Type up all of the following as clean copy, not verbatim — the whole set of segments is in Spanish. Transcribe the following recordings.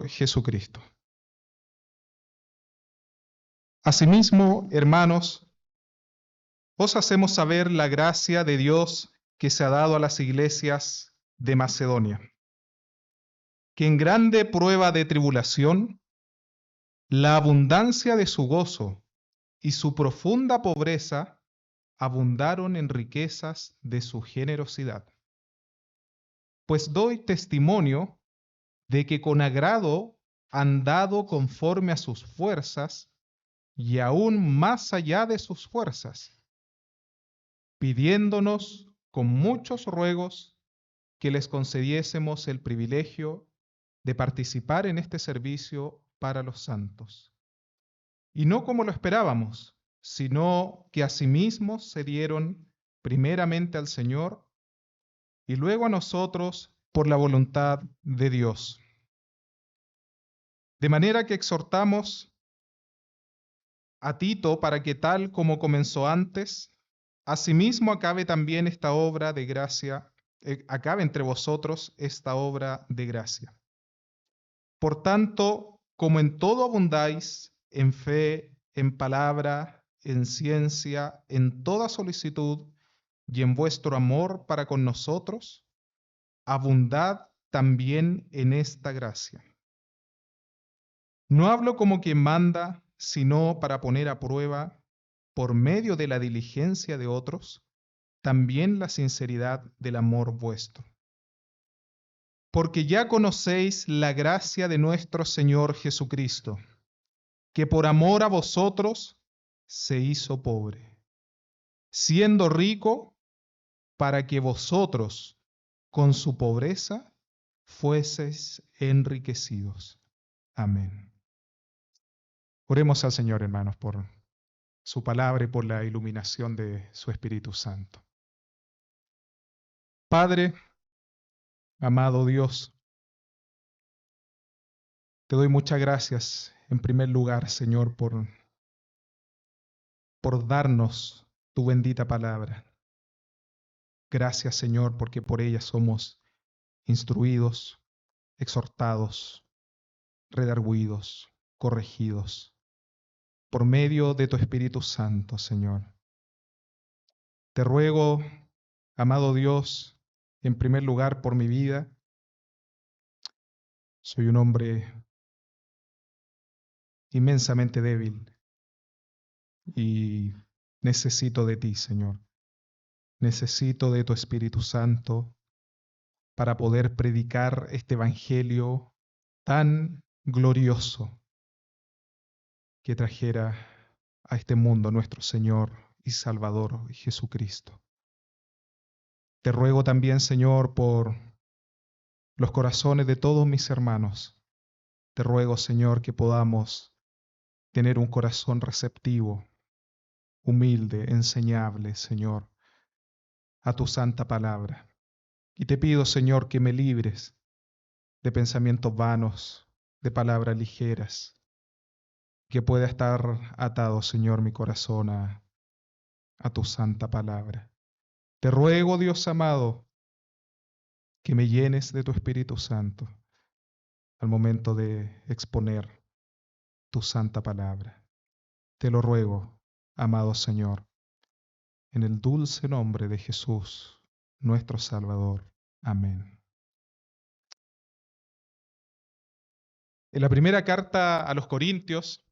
Jesucristo. Asimismo, hermanos, os hacemos saber la gracia de Dios que se ha dado a las iglesias de Macedonia, que en grande prueba de tribulación, la abundancia de su gozo y su profunda pobreza abundaron en riquezas de su generosidad. Pues doy testimonio de que con agrado han dado conforme a sus fuerzas y aún más allá de sus fuerzas, pidiéndonos con muchos ruegos que les concediésemos el privilegio de participar en este servicio para los santos. Y no como lo esperábamos, sino que asimismo se dieron primeramente al Señor y luego a nosotros por la voluntad de Dios. De manera que exhortamos a Tito para que tal como comenzó antes, asimismo acabe también esta obra de gracia, acabe entre vosotros esta obra de gracia. Por tanto, como en todo abundáis, en fe, en palabra, en ciencia, en toda solicitud y en vuestro amor para con nosotros, abundad también en esta gracia. No hablo como quien manda, sino para poner a prueba, por medio de la diligencia de otros, también la sinceridad del amor vuestro. Porque ya conocéis la gracia de nuestro Señor Jesucristo, que por amor a vosotros se hizo pobre, siendo rico para que vosotros con su pobreza fueseis enriquecidos. Amén. Oremos al Señor, hermanos, por su palabra y por la iluminación de su Espíritu Santo. Padre, amado Dios, te doy muchas gracias en primer lugar, Señor, por darnos tu bendita palabra. Gracias, Señor, porque por ella somos instruidos, exhortados, redarguidos, corregidos, por medio de tu Espíritu Santo, Señor. Te ruego, amado Dios, en primer lugar por mi vida. Soy un hombre inmensamente débil y necesito de ti, Señor. Necesito de tu Espíritu Santo para poder predicar este evangelio tan glorioso que trajera a este mundo nuestro Señor y Salvador Jesucristo. Te ruego también, Señor, por los corazones de todos mis hermanos. Te ruego, Señor, que podamos tener un corazón receptivo, humilde, enseñable, Señor, a tu santa palabra. Y te pido, Señor, que me libres de pensamientos vanos, de palabras ligeras, que pueda estar atado, Señor, mi corazón a tu santa palabra. Te ruego, Dios amado, que me llenes de tu Espíritu Santo al momento de exponer tu santa palabra. Te lo ruego, amado Señor, en el dulce nombre de Jesús, nuestro Salvador. Amén. En la primera carta a los Corintios,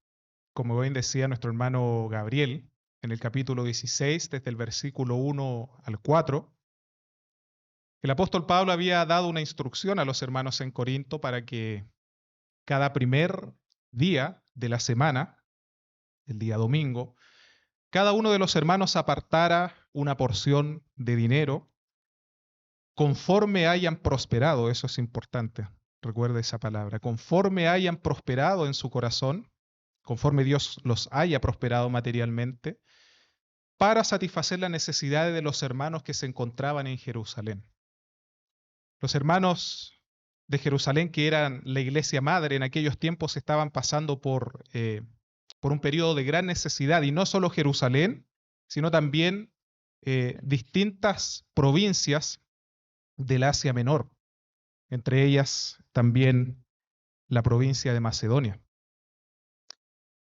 como bien decía nuestro hermano Gabriel, en el capítulo 16, desde el versículo 1 al 4, el apóstol Pablo había dado una instrucción a los hermanos en Corinto para que cada primer día de la semana, el día domingo, cada uno de los hermanos apartara una porción de dinero conforme hayan prosperado. Eso es importante, recuerde esa palabra, conforme hayan prosperado en su corazón, conforme Dios los haya prosperado materialmente, para satisfacer las necesidades de los hermanos que se encontraban en Jerusalén. Los hermanos de Jerusalén, que eran la iglesia madre en aquellos tiempos, estaban pasando por un periodo de gran necesidad, y no solo Jerusalén, sino también distintas provincias del Asia Menor, entre ellas también la provincia de Macedonia.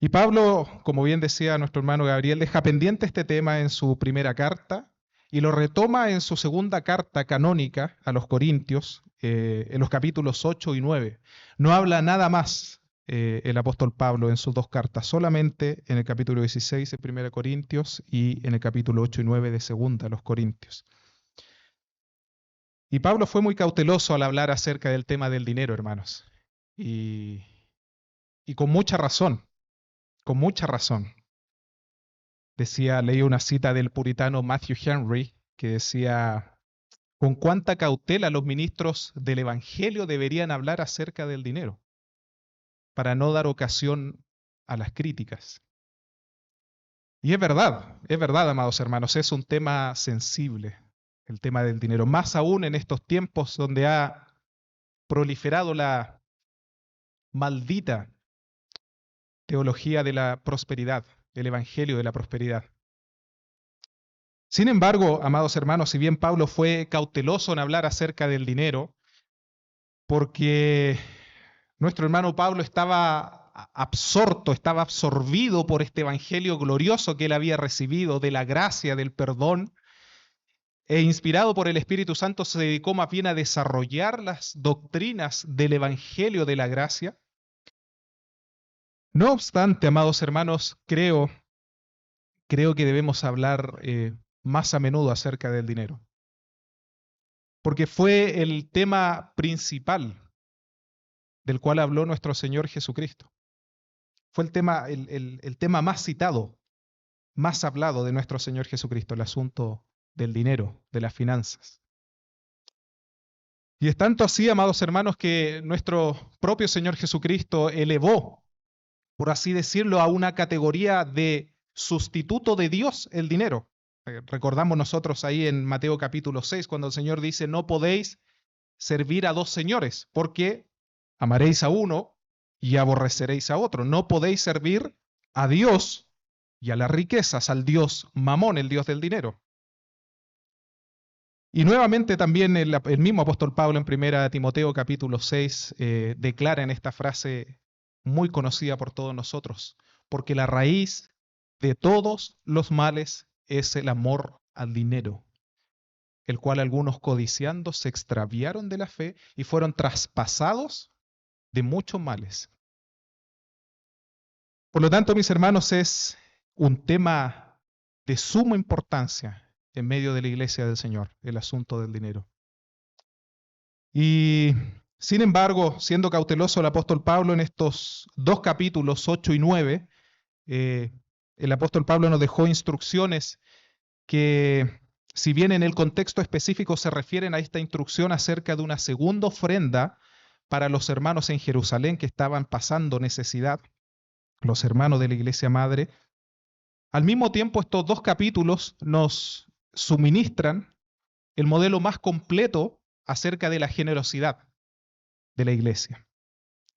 Y Pablo, como bien decía nuestro hermano Gabriel, deja pendiente este tema en su primera carta y lo retoma en su segunda carta canónica a los Corintios, en los capítulos 8 y 9. No habla nada más el apóstol Pablo en sus dos cartas, solamente en el capítulo 16 de 1 Corintios y en el capítulo 8 y 9 de segunda a los Corintios. Y Pablo fue muy cauteloso al hablar acerca del tema del dinero, hermanos. Y con mucha razón, con mucha razón. Leí una cita del puritano Matthew Henry que decía, con cuánta cautela los ministros del Evangelio deberían hablar acerca del dinero, para no dar ocasión a las críticas. Y es verdad, amados hermanos, es un tema sensible, el tema del dinero, más aún en estos tiempos donde ha proliferado la maldita teología de la prosperidad, del evangelio de la prosperidad. Sin embargo, amados hermanos, si bien Pablo fue cauteloso en hablar acerca del dinero, porque nuestro hermano Pablo estaba absorto, estaba absorbido por este evangelio glorioso que él había recibido de la gracia, del perdón, e inspirado por el Espíritu Santo se dedicó más bien a desarrollar las doctrinas del evangelio de la gracia. No obstante, amados hermanos, creo que debemos hablar más a menudo acerca del dinero, porque fue el tema principal del cual habló nuestro Señor Jesucristo. Fue el tema más citado, más hablado de nuestro Señor Jesucristo, el asunto del dinero, de las finanzas. Y es tanto así, amados hermanos, que nuestro propio Señor Jesucristo elevó, por así decirlo, a una categoría de sustituto de Dios el dinero. Recordamos nosotros ahí en Mateo capítulo 6, cuando el Señor dice, no podéis servir a dos señores, porque amaréis a uno y aborreceréis a otro. No podéis servir a Dios y a las riquezas, al Dios Mamón, el Dios del dinero. Y nuevamente también el mismo apóstol Pablo en 1 Timoteo capítulo 6 declara en esta frase muy conocida por todos nosotros, porque la raíz de todos los males es el amor al dinero, el cual algunos codiciando se extraviaron de la fe y fueron traspasados de muchos males. Por lo tanto, mis hermanos, es un tema de suma importancia en medio de la iglesia del Señor, el asunto del dinero. Y sin embargo, siendo cauteloso el apóstol Pablo en estos dos capítulos, 8 y 9, el apóstol Pablo nos dejó instrucciones que, si bien en el contexto específico se refieren a esta instrucción acerca de una segunda ofrenda para los hermanos en Jerusalén que estaban pasando necesidad, los hermanos de la iglesia madre, al mismo tiempo estos dos capítulos nos suministran el modelo más completo acerca de la generosidad de la iglesia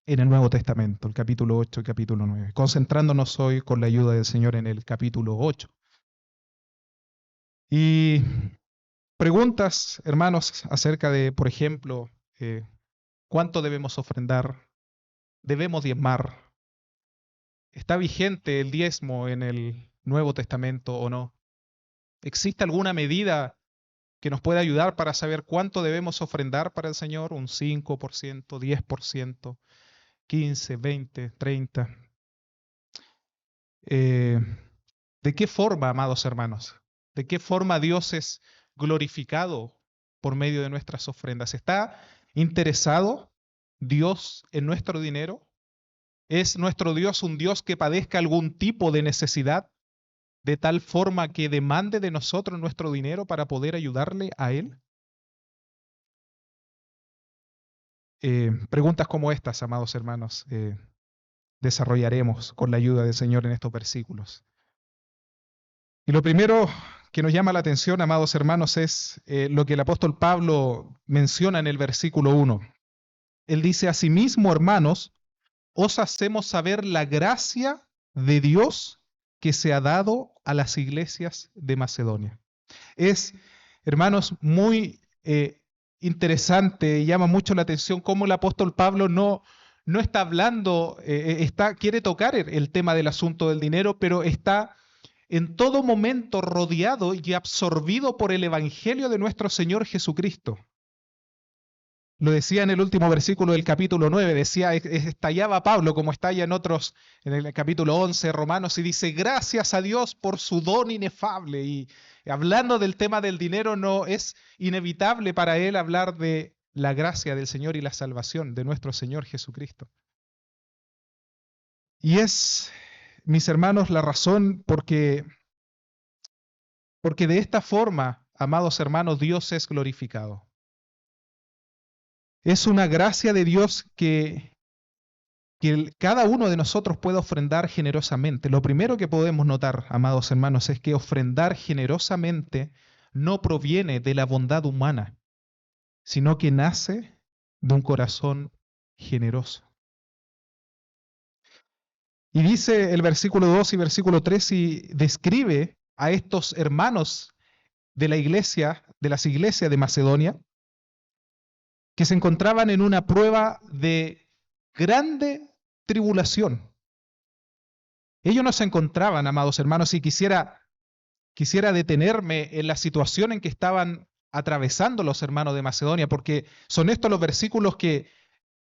en el Nuevo Testamento, el capítulo 8 y capítulo 9, concentrándonos hoy con la ayuda del Señor en el capítulo 8. Y preguntas, hermanos, acerca de, por ejemplo, ¿cuánto debemos ofrendar? ¿Debemos diezmar? ¿Está vigente el diezmo en el Nuevo Testamento o no? ¿Existe alguna medida que nos pueda ayudar para saber cuánto debemos ofrendar para el Señor? ¿Un 5%, 10%, 15, 20, 30? ¿De qué forma, amados hermanos? ¿De qué forma Dios es glorificado por medio de nuestras ofrendas? ¿Está interesado Dios en nuestro dinero? ¿Es nuestro Dios un Dios que padezca algún tipo de necesidad, de tal forma que demande de nosotros nuestro dinero para poder ayudarle a Él? Preguntas como estas, amados hermanos, desarrollaremos con la ayuda del Señor en estos versículos. Y lo primero que nos llama la atención, amados hermanos, es lo que el apóstol Pablo menciona en el versículo 1. Él dice, asimismo, hermanos, os hacemos saber la gracia de Dios que se ha dado a las iglesias de Macedonia. Es, hermanos, muy interesante y llama mucho la atención cómo el apóstol Pablo no no está hablando, quiere tocar el tema del asunto del dinero, pero está en todo momento rodeado y absorbido por el Evangelio de nuestro Señor Jesucristo. Lo decía en el último versículo del capítulo 9, decía, estallaba Pablo como estalla en otros, en el capítulo 11 de Romanos, y dice, gracias a Dios por su don inefable. Y hablando del tema del dinero, no es inevitable para él hablar de la gracia del Señor y la salvación de nuestro Señor Jesucristo. Y es, mis hermanos, la razón porque de esta forma, amados hermanos, Dios es glorificado. Es una gracia de Dios que cada uno de nosotros pueda ofrendar generosamente. Lo primero que podemos notar, amados hermanos, es que ofrendar generosamente no proviene de la bondad humana, sino que nace de un corazón generoso. Y dice el versículo 2 y versículo 3 y describe a estos hermanos de la iglesia, de las iglesias de Macedonia, que se encontraban en una prueba de grande tribulación. Ellos no se encontraban, amados hermanos, y quisiera detenerme en la situación en que estaban atravesando los hermanos de Macedonia, porque son estos los versículos que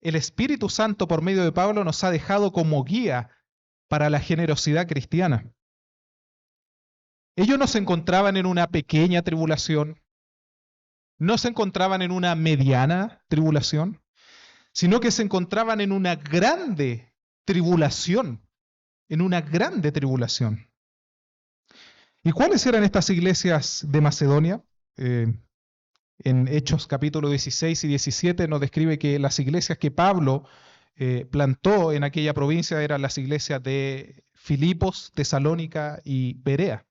el Espíritu Santo por medio de Pablo nos ha dejado como guía para la generosidad cristiana. Ellos no se encontraban en una pequeña tribulación, no se encontraban en una mediana tribulación, sino que se encontraban en una grande tribulación, en una grande tribulación. ¿Y cuáles eran estas iglesias de Macedonia? En Hechos capítulo 16 y 17 nos describe que las iglesias que Pablo plantó en aquella provincia eran las iglesias de Filipos, Tesalónica y Berea.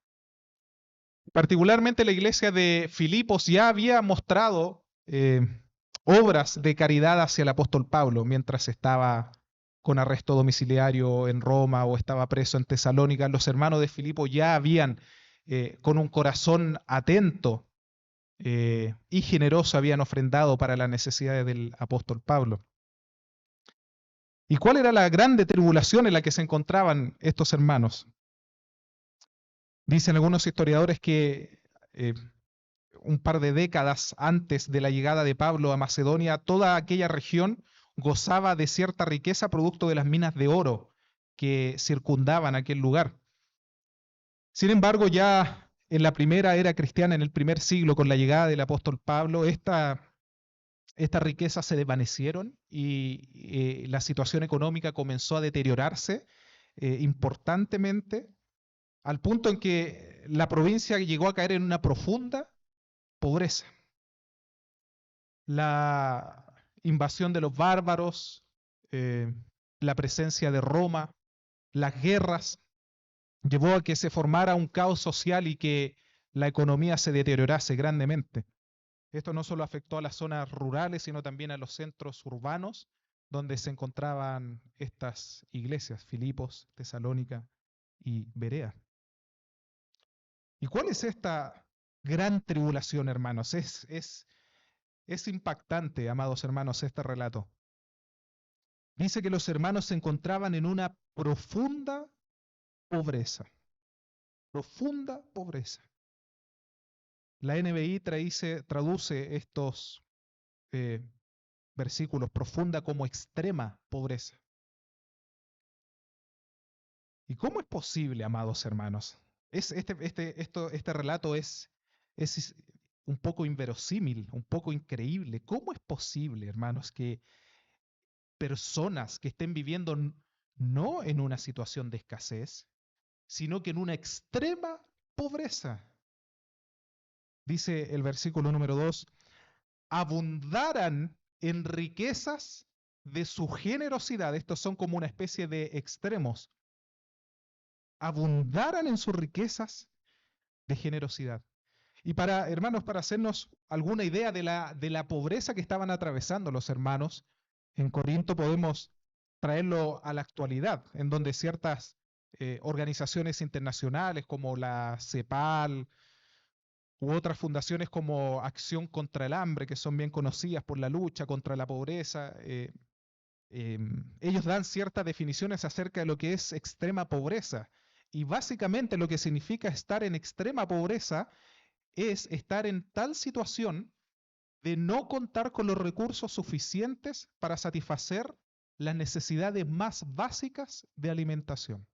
Particularmente la iglesia de Filipos ya había mostrado obras de caridad hacia el apóstol Pablo mientras estaba con arresto domiciliario en Roma o estaba preso en Tesalónica. Los hermanos de Filipos ya habían, con un corazón atento y generoso, habían ofrendado para las necesidades del apóstol Pablo. ¿Y cuál era la grande tribulación en la que se encontraban estos hermanos? Dicen algunos historiadores que un par de décadas antes de la llegada de Pablo a Macedonia, toda aquella región gozaba de cierta riqueza producto de las minas de oro que circundaban aquel lugar. Sin embargo, ya en la primera era cristiana, en el primer siglo, con la llegada del apóstol Pablo, estas riquezas se desvanecieron y la situación económica comenzó a deteriorarse importantemente, al punto en que la provincia llegó a caer en una profunda pobreza. La invasión de los bárbaros, la presencia de Roma, las guerras, llevó a que se formara un caos social y que la economía se deteriorase grandemente. Esto no solo afectó a las zonas rurales, sino también a los centros urbanos donde se encontraban estas iglesias, Filipos, Tesalónica y Berea. ¿Y cuál es esta gran tribulación, hermanos? Es impactante, amados hermanos, este relato. Dice que los hermanos se encontraban en una profunda pobreza. Profunda pobreza. La NBI traduce estos versículos, profunda como extrema pobreza. ¿Y cómo es posible, amados hermanos? Este relato es un poco inverosímil, un poco increíble. ¿Cómo es posible, hermanos, que personas que estén viviendo no en una situación de escasez, sino que en una extrema pobreza? Dice el versículo número 2, abundaran en riquezas de su generosidad. Estos son como una especie de extremos. Abundaran en sus riquezas de generosidad. Y hermanos, para hacernos alguna idea de la pobreza que estaban atravesando los hermanos, en Corinto podemos traerlo a la actualidad, en donde ciertas organizaciones internacionales como la CEPAL u otras fundaciones como Acción contra el Hambre, que son bien conocidas por la lucha contra la pobreza, ellos dan ciertas definiciones acerca de lo que es extrema pobreza. Y básicamente lo que significa estar en extrema pobreza es estar en tal situación de no contar con los recursos suficientes para satisfacer las necesidades más básicas de alimentación.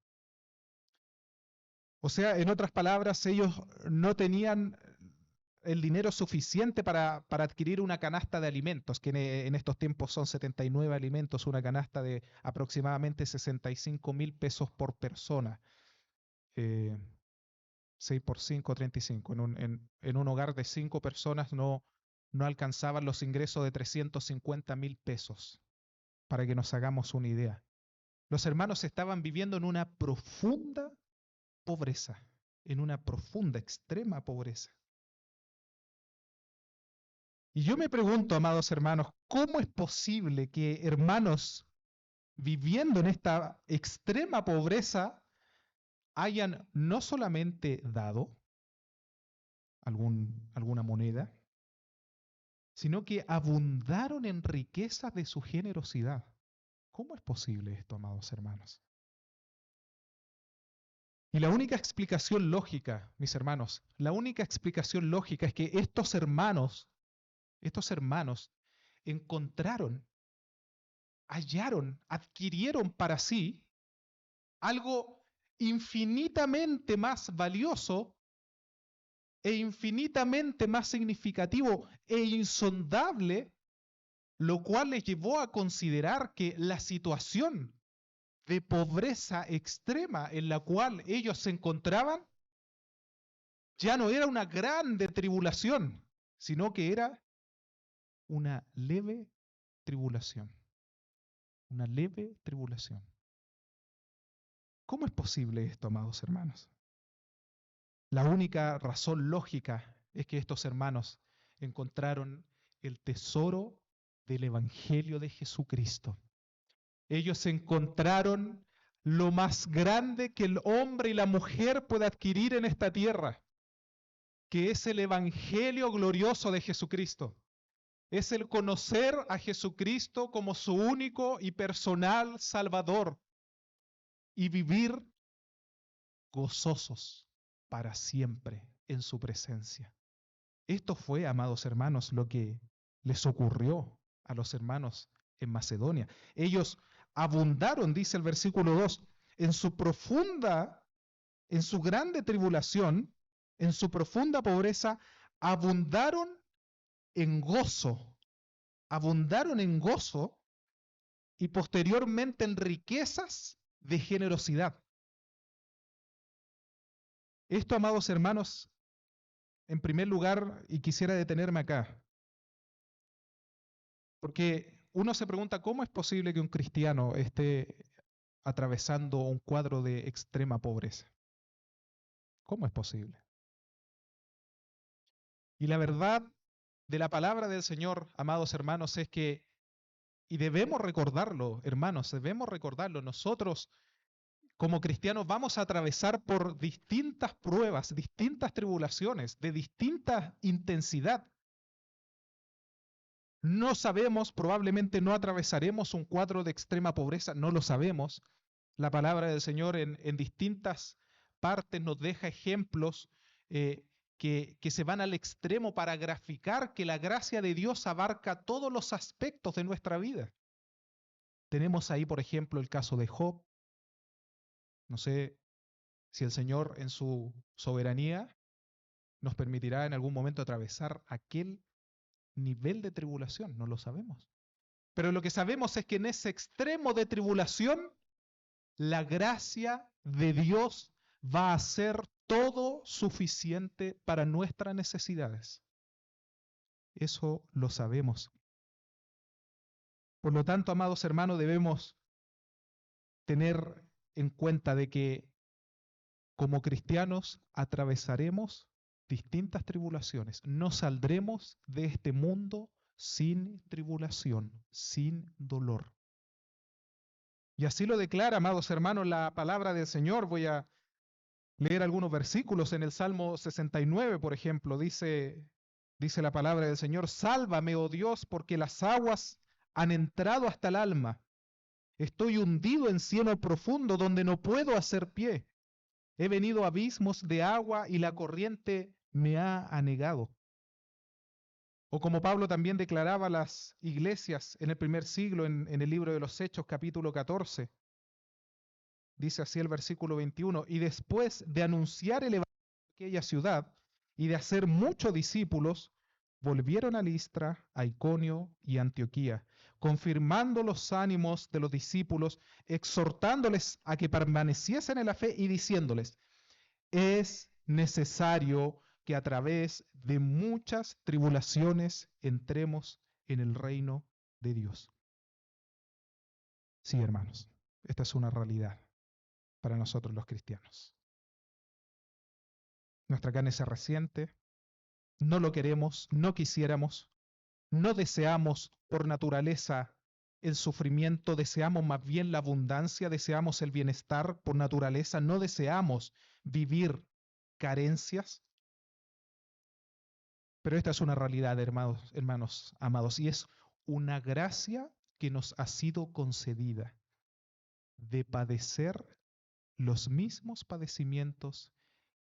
O sea, en otras palabras, ellos no tenían el dinero suficiente para adquirir una canasta de alimentos, que en estos tiempos son 79 alimentos, una canasta de aproximadamente 65.000 pesos por persona. 6 por 5, 35. En un hogar de 5 personas no alcanzaban los ingresos de 350.000 pesos, para que nos hagamos una idea. Los hermanos estaban viviendo en una profunda pobreza, en una profunda, extrema pobreza. Y yo me pregunto, amados hermanos, ¿cómo es posible que hermanos viviendo en esta extrema pobreza hayan no solamente dado alguna moneda, sino que abundaron en riquezas de su generosidad? ¿Cómo es posible esto, amados hermanos? Y la única explicación lógica, mis hermanos, la única explicación lógica es que estos hermanos encontraron, hallaron, adquirieron para sí algo infinitamente más valioso e infinitamente más significativo e insondable, lo cual les llevó a considerar que la situación de pobreza extrema en la cual ellos se encontraban ya no era una grande tribulación, sino que era una leve tribulación. Una leve tribulación. ¿Cómo es posible esto, amados hermanos? La única razón lógica es que estos hermanos encontraron el tesoro del Evangelio de Jesucristo. Ellos encontraron lo más grande que el hombre y la mujer puede adquirir en esta tierra, que es el Evangelio glorioso de Jesucristo. Es el conocer a Jesucristo como su único y personal Salvador y vivir gozosos para siempre en su presencia. Esto fue, amados hermanos, lo que les ocurrió a los hermanos en Macedonia. Ellos abundaron, dice el versículo 2, en su grande tribulación, en su profunda pobreza, abundaron en gozo y posteriormente en riquezas de generosidad. Esto, amados hermanos, en primer lugar, y quisiera detenerme acá, porque uno se pregunta cómo es posible que un cristiano esté atravesando un cuadro de extrema pobreza. ¿Cómo es posible? Y la verdad de la palabra del Señor, amados hermanos, es que, y debemos recordarlo, hermanos, debemos recordarlo, nosotros como cristianos vamos a atravesar por distintas pruebas, distintas tribulaciones, de distinta intensidad. No sabemos, probablemente no atravesaremos un cuadro de extrema pobreza, no lo sabemos. La palabra del Señor en distintas partes nos deja ejemplos que se van al extremo para graficar que la gracia de Dios abarca todos los aspectos de nuestra vida. Tenemos ahí, por ejemplo, el caso de Job. No sé si el Señor en su soberanía nos permitirá en algún momento atravesar aquel nivel de tribulación, no lo sabemos. Pero lo que sabemos es que en ese extremo de tribulación, la gracia de Dios va a ser todo suficiente para nuestras necesidades. Eso lo sabemos. Por lo tanto, amados hermanos, debemos tener en cuenta de que como cristianos atravesaremos distintas tribulaciones. No saldremos de este mundo sin tribulación, sin dolor. Y así lo declara, amados hermanos, la palabra del Señor. Voy a leer algunos versículos en el Salmo 69, por ejemplo. Dice la palabra del Señor: sálvame, oh Dios, porque las aguas han entrado hasta el alma. Estoy hundido en cieno profundo donde no puedo hacer pie. He venido a abismos de agua y la corriente me ha anegado. O como Pablo también declaraba a las iglesias en el primer siglo, en el libro de los Hechos, capítulo 14, dice así el versículo 21, y después de anunciar el evangelio de aquella ciudad y de hacer muchos discípulos, volvieron a Listra, a Iconio y Antioquía, confirmando los ánimos de los discípulos, exhortándoles a que permaneciesen en la fe y diciéndoles, es necesario que a través de muchas tribulaciones entremos en el reino de Dios. Sí, hermanos, esta es una realidad para nosotros los cristianos. Nuestra carne se resiente, no lo queremos, no quisiéramos, no deseamos por naturaleza el sufrimiento, deseamos más bien la abundancia, deseamos el bienestar por naturaleza, no deseamos vivir carencias. Pero esta es una realidad, hermanos amados, y es una gracia que nos ha sido concedida de padecer los mismos padecimientos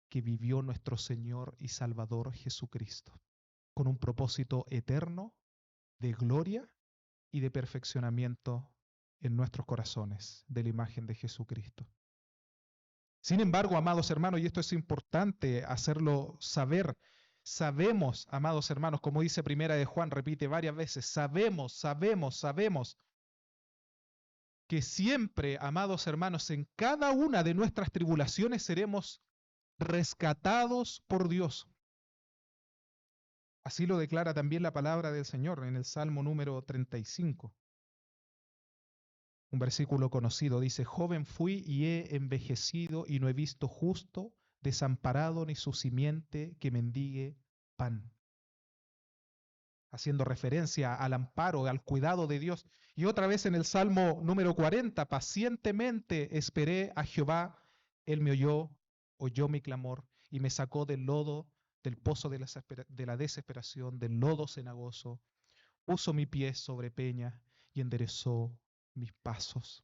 que vivió nuestro Señor y Salvador Jesucristo, con un propósito eterno de gloria y de perfeccionamiento en nuestros corazones de la imagen de Jesucristo. Sin embargo, amados hermanos, y esto es importante hacerlo saber, sabemos, amados hermanos, como dice Primera de Juan, repite varias veces, sabemos que siempre, amados hermanos, en cada una de nuestras tribulaciones seremos rescatados por Dios. Así lo declara también la palabra del Señor en el Salmo número 35. Un versículo conocido dice, joven fui y he envejecido y no he visto justo desamparado ni su simiente que mendigue pan. Haciendo referencia al amparo, al cuidado de Dios. Y otra vez en el Salmo número 40, pacientemente esperé a Jehová, él me oyó mi clamor y me sacó del lodo, del pozo de la desesperación, del lodo cenagoso, puso mi pie sobre peña y enderezó mis pasos.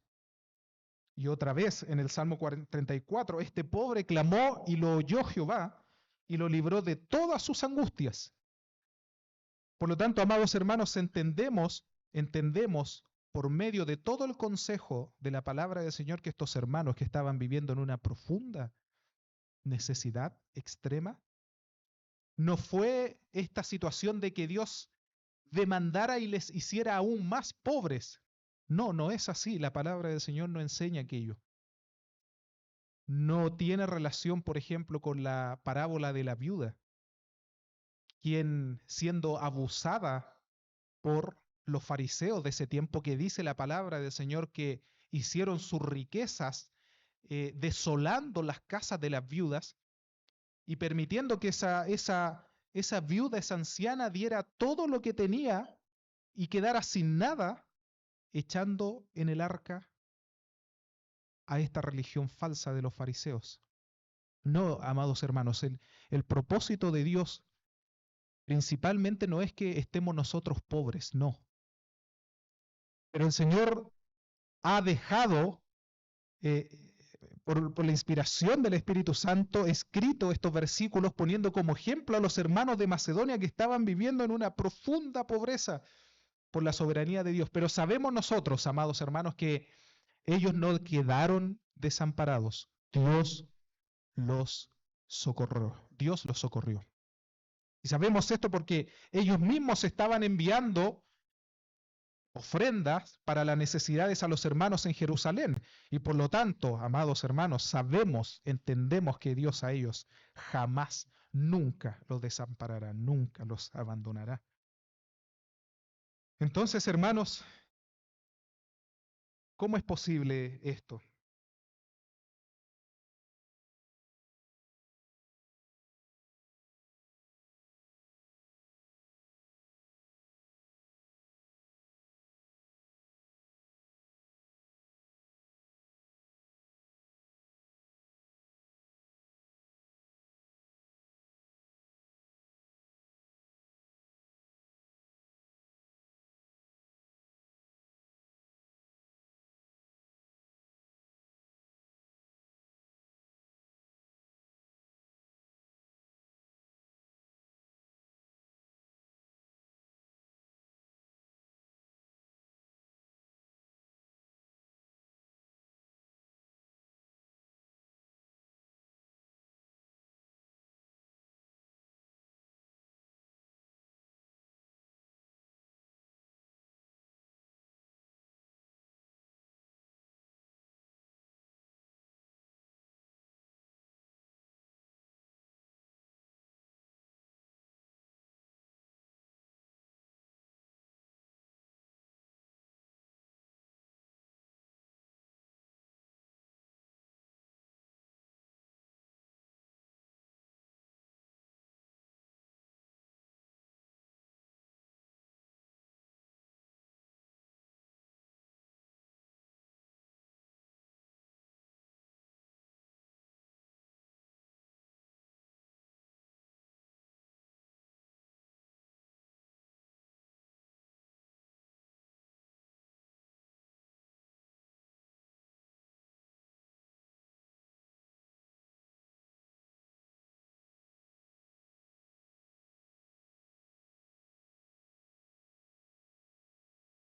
Y otra vez en el Salmo 34, este pobre clamó y lo oyó Jehová y lo libró de todas sus angustias. Por lo tanto, amados hermanos, entendemos por medio de todo el consejo de la palabra del Señor que estos hermanos que estaban viviendo en una profunda necesidad extrema, no fue esta situación de que Dios demandara y les hiciera aún más pobres. No, no es así. La palabra del Señor no enseña aquello. No tiene relación, por ejemplo, con la parábola de la viuda, quien siendo abusada por los fariseos de ese tiempo, que dice la palabra del Señor que hicieron sus riquezas desolando las casas de las viudas y permitiendo que esa viuda, esa anciana, diera todo lo que tenía y quedara sin nada, echando en el arca a esta religión falsa de los fariseos. No, amados hermanos, el propósito de Dios principalmente no es que estemos nosotros pobres, no. Pero el Señor ha dejado, eh, por la inspiración del Espíritu Santo, escrito estos versículos poniendo como ejemplo a los hermanos de Macedonia que estaban viviendo en una profunda pobreza por la soberanía de Dios. Pero sabemos nosotros, amados hermanos, que ellos no quedaron desamparados. Dios los socorrió. Dios los socorrió. Y sabemos esto porque ellos mismos estaban enviando ofrendas para las necesidades a los hermanos en Jerusalén. Y por lo tanto, amados hermanos, sabemos, entendemos que Dios a ellos jamás, nunca los desamparará, nunca los abandonará. Entonces, hermanos, ¿cómo es posible esto?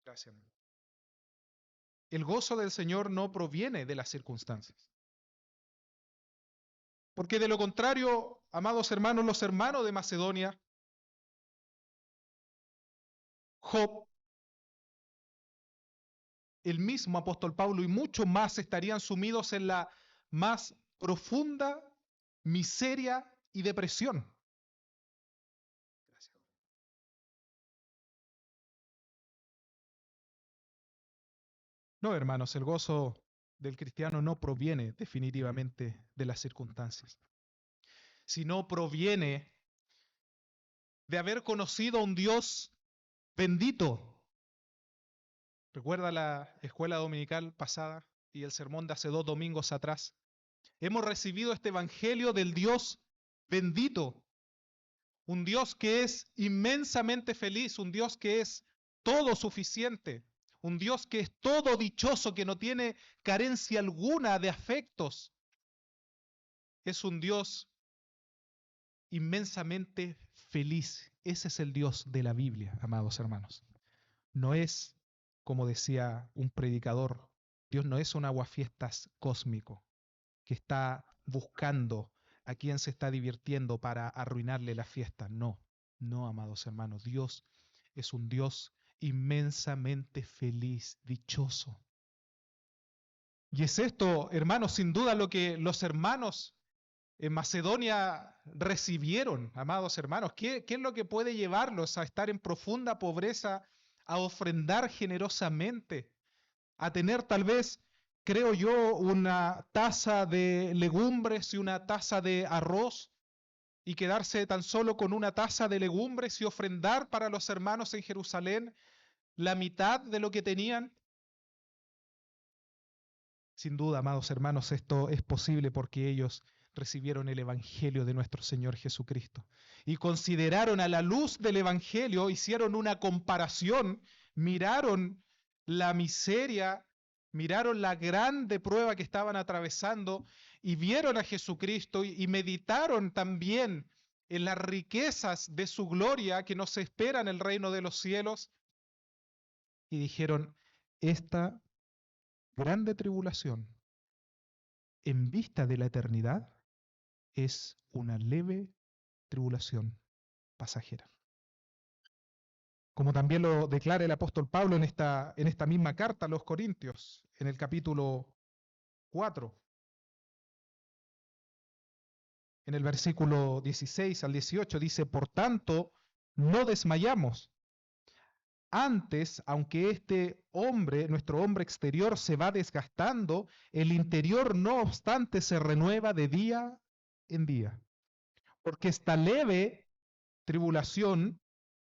Gracias. El gozo del Señor no proviene de las circunstancias. Porque de lo contrario, amados hermanos, los hermanos de Macedonia, Job, el mismo apóstol Pablo y muchos más estarían sumidos en la más profunda miseria y depresión. Gracias. No, hermanos, el gozo del cristiano no proviene definitivamente de las circunstancias, sino proviene de haber conocido a un Dios bendito. ¿Recuerda la escuela dominical pasada y el sermón de hace 2 domingos atrás? Hemos recibido este evangelio del Dios bendito, un Dios que es inmensamente feliz, un Dios que es todo suficiente, un Dios que es todo dichoso, que no tiene carencia alguna de afectos. Es un Dios inmensamente feliz. Ese es el Dios de la Biblia, amados hermanos. No es, como decía un predicador, Dios no es un aguafiestas cósmico que está buscando a quien se está divirtiendo para arruinarle la fiesta. No, no, amados hermanos. Dios es un Dios inmensamente feliz, dichoso. Y es esto, hermanos, sin duda lo que los hermanos en Macedonia recibieron, amados hermanos. ¿Qué es lo que puede llevarlos a estar en profunda pobreza, a ofrendar generosamente, a tener tal vez, creo yo, una taza de legumbres y una taza de arroz y quedarse tan solo con una taza de legumbres y ofrendar para los hermanos en Jerusalén la mitad de lo que tenían? Sin duda, amados hermanos, esto es posible porque ellos recibieron el Evangelio de nuestro Señor Jesucristo y consideraron a la luz del Evangelio, hicieron una comparación, miraron la miseria, miraron la grande prueba que estaban atravesando y vieron a Jesucristo y meditaron también en las riquezas de su gloria que nos espera en el reino de los cielos y dijeron, esta grande tribulación en vista de la eternidad es una leve tribulación pasajera. Como también lo declara el apóstol Pablo en esta misma carta a los Corintios, en el capítulo 4, en el versículo 16 al 18, dice, por tanto, no desmayamos. Antes, aunque este hombre, nuestro hombre exterior, se va desgastando, el interior no obstante se renueva de día en día. Porque esta leve tribulación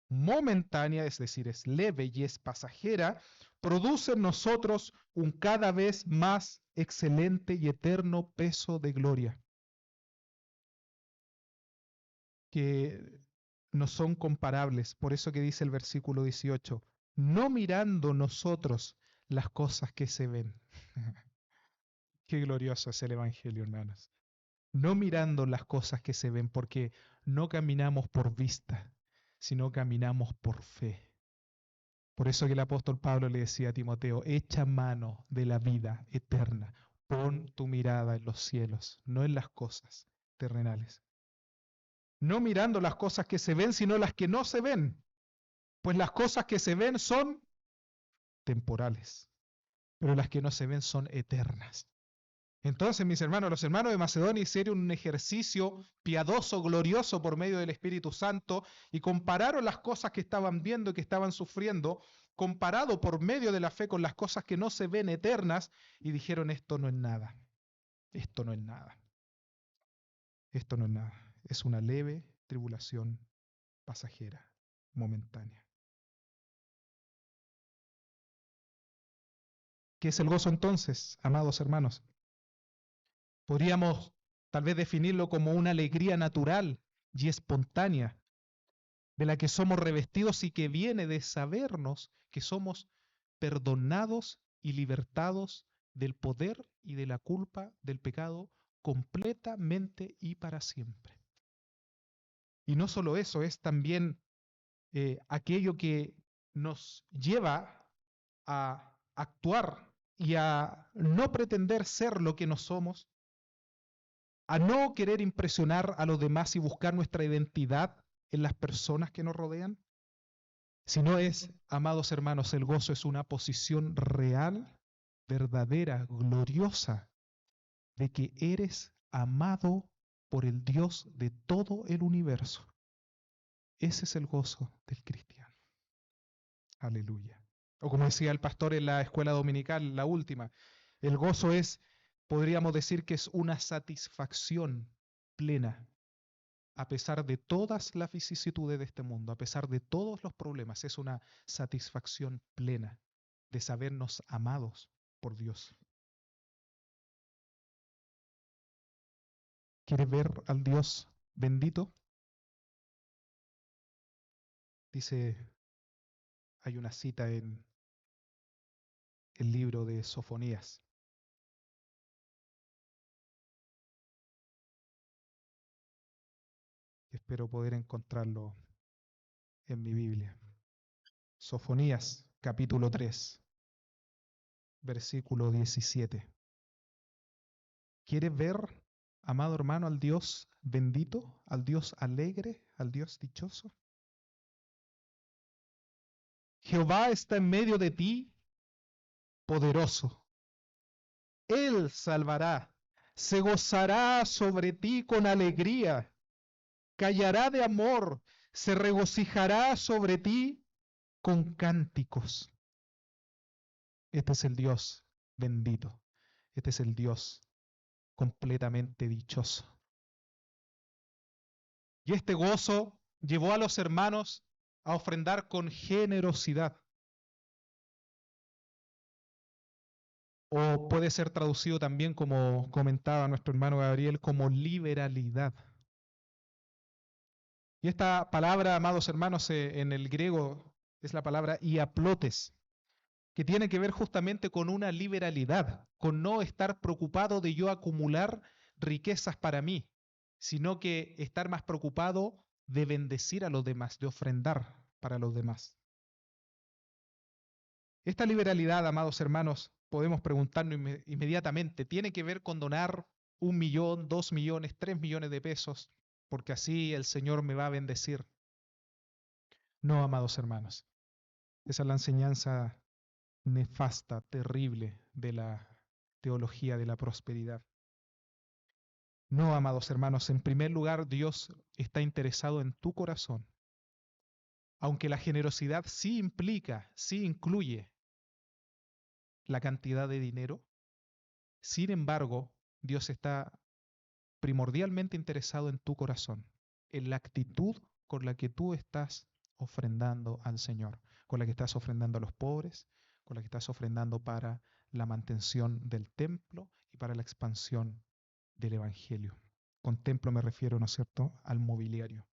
momentánea, es decir, es leve y es pasajera, produce en nosotros un cada vez más excelente y eterno peso de gloria, que no son comparables. Por eso que dice el versículo 18, no mirando nosotros las cosas que se ven. Qué glorioso es el Evangelio, hermanos. No mirando las cosas que se ven, porque no caminamos por vista, sino caminamos por fe. Por eso que el apóstol Pablo le decía a Timoteo, echa mano de la vida eterna, pon tu mirada en los cielos, no en las cosas terrenales. No mirando las cosas que se ven, sino las que no se ven, pues las cosas que se ven son temporales, pero las que no se ven son eternas. Entonces, mis hermanos, los hermanos de Macedonia hicieron un ejercicio piadoso, glorioso por medio del Espíritu Santo y compararon las cosas que estaban viendo y que estaban sufriendo, comparado por medio de la fe con las cosas que no se ven eternas, y dijeron, esto no es nada, esto no es nada, esto no es nada, es una leve tribulación pasajera, momentánea. ¿Qué es el gozo entonces, amados hermanos? Podríamos tal vez definirlo como una alegría natural y espontánea, de la que somos revestidos y que viene de sabernos que somos perdonados y libertados del poder y de la culpa del pecado completamente y para siempre. Y no solo eso, es también aquello que nos lleva a actuar y a no pretender ser lo que no somos, a no querer impresionar a los demás y buscar nuestra identidad en las personas que nos rodean, sino es, amados hermanos, el gozo es una posición real, verdadera, gloriosa, de que eres amado por el Dios de todo el universo. Ese es el gozo del cristiano. Aleluya. O como decía el pastor en la escuela dominical, la última, el gozo es, podríamos decir que es una satisfacción plena, a pesar de todas las vicisitudes de este mundo, a pesar de todos los problemas, es una satisfacción plena de sabernos amados por Dios. ¿Quieres ver al Dios bendito? Dice, hay una cita en el libro de Sofonías. Espero poder encontrarlo en mi Biblia. Sofonías, capítulo 3, versículo 17. ¿Quieres ver, amado hermano, al Dios bendito, al Dios alegre, al Dios dichoso? Jehová está en medio de ti, poderoso. Él salvará, se gozará sobre ti con alegría, callará de amor, se regocijará sobre ti con cánticos. Este es el Dios bendito, este es el Dios completamente dichoso. Y este gozo llevó a los hermanos a ofrendar con generosidad. O puede ser traducido también, como comentaba nuestro hermano Gabriel, como liberalidad. Y esta palabra, amados hermanos, en el griego es la palabra iaplotes, que tiene que ver justamente con una liberalidad, con no estar preocupado de yo acumular riquezas para mí, sino que estar más preocupado de bendecir a los demás, de ofrendar para los demás. Esta liberalidad, amados hermanos, podemos preguntarnos inmediatamente, ¿tiene que ver con donar 1 millón, 2 millones, 3 millones de pesos, porque así el Señor me va a bendecir? No, amados hermanos. Esa es la enseñanza nefasta, terrible de la teología de la prosperidad. No, amados hermanos, en primer lugar Dios está interesado en tu corazón. Aunque la generosidad sí implica, sí incluye la cantidad de dinero, sin embargo, Dios está primordialmente interesado en tu corazón, en la actitud con la que tú estás ofrendando al Señor, con la que estás ofrendando a los pobres, con la que estás ofrendando para la mantención del templo y para la expansión del Evangelio. Con templo me refiero, ¿no es cierto?, al mobiliario.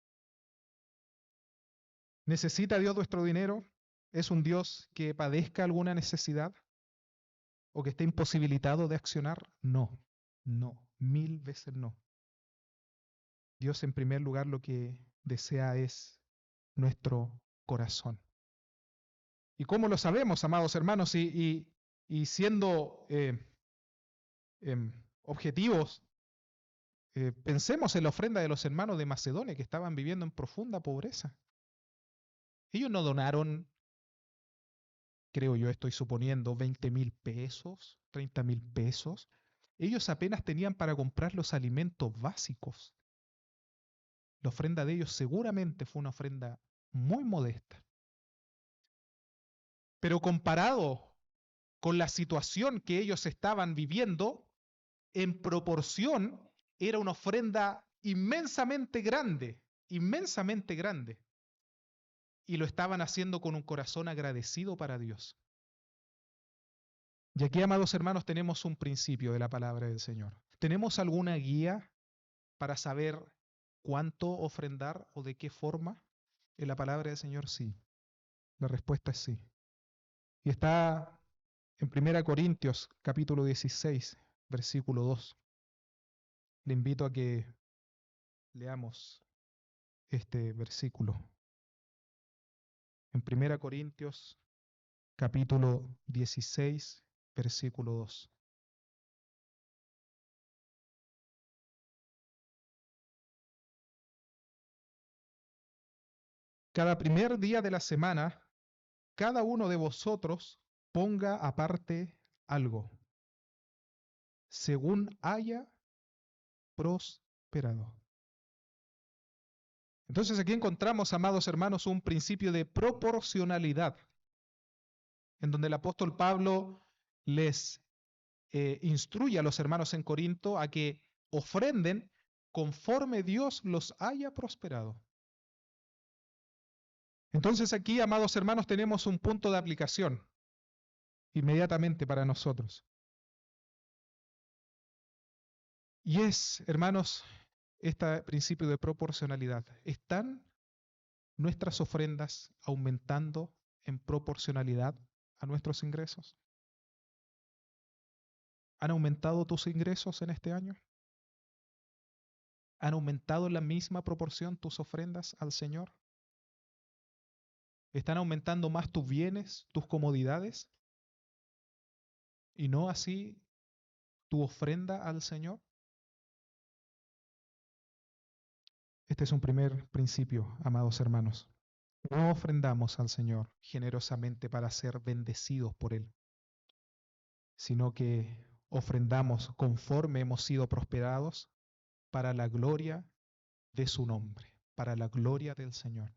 ¿Necesita Dios nuestro dinero? ¿Es un Dios que padezca alguna necesidad o que esté imposibilitado de accionar? No, no, 1000 veces no. Dios en primer lugar lo que desea es nuestro corazón. ¿Y cómo lo sabemos, amados hermanos? Y siendo objetivos, pensemos en la ofrenda de los hermanos de Macedonia que estaban viviendo en profunda pobreza. Ellos no donaron, creo yo, estoy suponiendo, 20.000 pesos, 30.000 pesos. Ellos apenas tenían para comprar los alimentos básicos. La ofrenda de ellos seguramente fue una ofrenda muy modesta. Pero comparado con la situación que ellos estaban viviendo, en proporción era una ofrenda inmensamente grande, inmensamente grande. Y lo estaban haciendo con un corazón agradecido para Dios. Y aquí, amados hermanos, tenemos un principio de la palabra del Señor. ¿Tenemos alguna guía para saber cuánto ofrendar o de qué forma? En la palabra del Señor, sí. La respuesta es sí. Y está en 1 Corintios, capítulo 16, versículo 2. Le invito a que leamos este versículo. En 1 Corintios capítulo 16, versículo 2. Cada primer día de la semana, cada uno de vosotros ponga aparte algo, según haya prosperado. Entonces aquí encontramos, amados hermanos, un principio de proporcionalidad, en donde el apóstol Pablo les instruye a los hermanos en Corinto a que ofrenden conforme Dios los haya prosperado. Entonces aquí, amados hermanos, tenemos un punto de aplicación inmediatamente para nosotros. Y es, hermanos, este principio de proporcionalidad. ¿Están nuestras ofrendas aumentando en proporcionalidad a nuestros ingresos? ¿Han aumentado tus ingresos en este año? ¿Han aumentado en la misma proporción tus ofrendas al Señor? ¿Están aumentando más tus bienes, tus comodidades? ¿Y no así tu ofrenda al Señor? Este es un primer principio, amados hermanos. No ofrendamos al Señor generosamente para ser bendecidos por Él, sino que ofrendamos conforme hemos sido prosperados para la gloria de su nombre, para la gloria del Señor.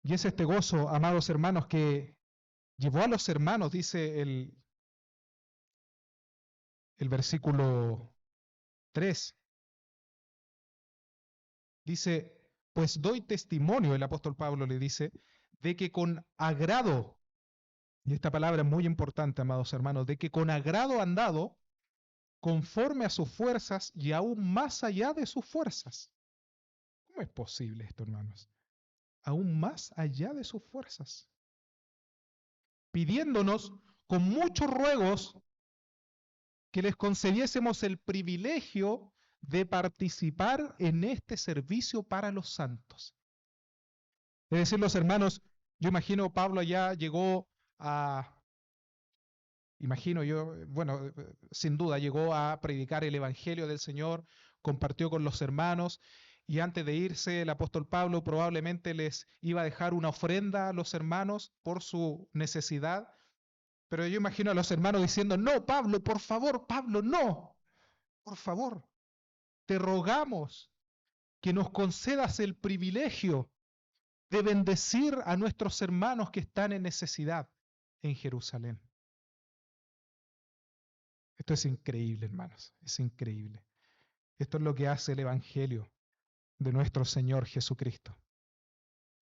Y es este gozo, amados hermanos, que llevó a los hermanos, dice el versículo 3, dice, pues doy testimonio, el apóstol Pablo le dice, de que con agrado, y esta palabra es muy importante, amados hermanos, de que con agrado han dado conforme a sus fuerzas y aún más allá de sus fuerzas. ¿Cómo es posible esto, hermanos? Aún más allá de sus fuerzas. Pidiéndonos con muchos ruegos que les concediésemos el privilegio de participar en este servicio para los santos. Es decir, los hermanos, yo imagino Pablo ya llegó a, imagino yo, bueno, sin duda llegó a predicar el Evangelio del Señor, compartió con los hermanos y antes de irse el apóstol Pablo probablemente les iba a dejar una ofrenda a los hermanos por su necesidad, pero yo imagino a los hermanos diciendo, no, Pablo, no, por favor, te rogamos que nos concedas el privilegio de bendecir a nuestros hermanos que están en necesidad en Jerusalén. Esto es increíble, hermanos, es increíble. Esto es lo que hace el Evangelio de nuestro Señor Jesucristo.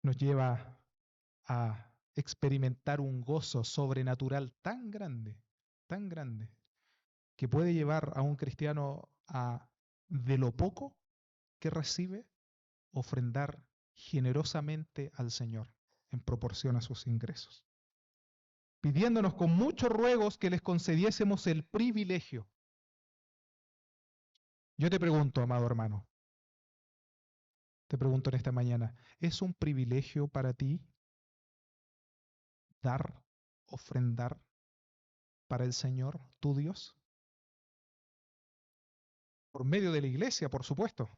Nos lleva a experimentar un gozo sobrenatural tan grande, que puede llevar a un cristiano a, de lo poco que recibe, ofrendar generosamente al Señor en proporción a sus ingresos, pidiéndonos con muchos ruegos que les concediésemos el privilegio. Yo te pregunto, amado hermano, te pregunto en esta mañana, ¿es un privilegio para ti dar, ofrendar para el Señor, tu Dios? Por medio de la iglesia, por supuesto.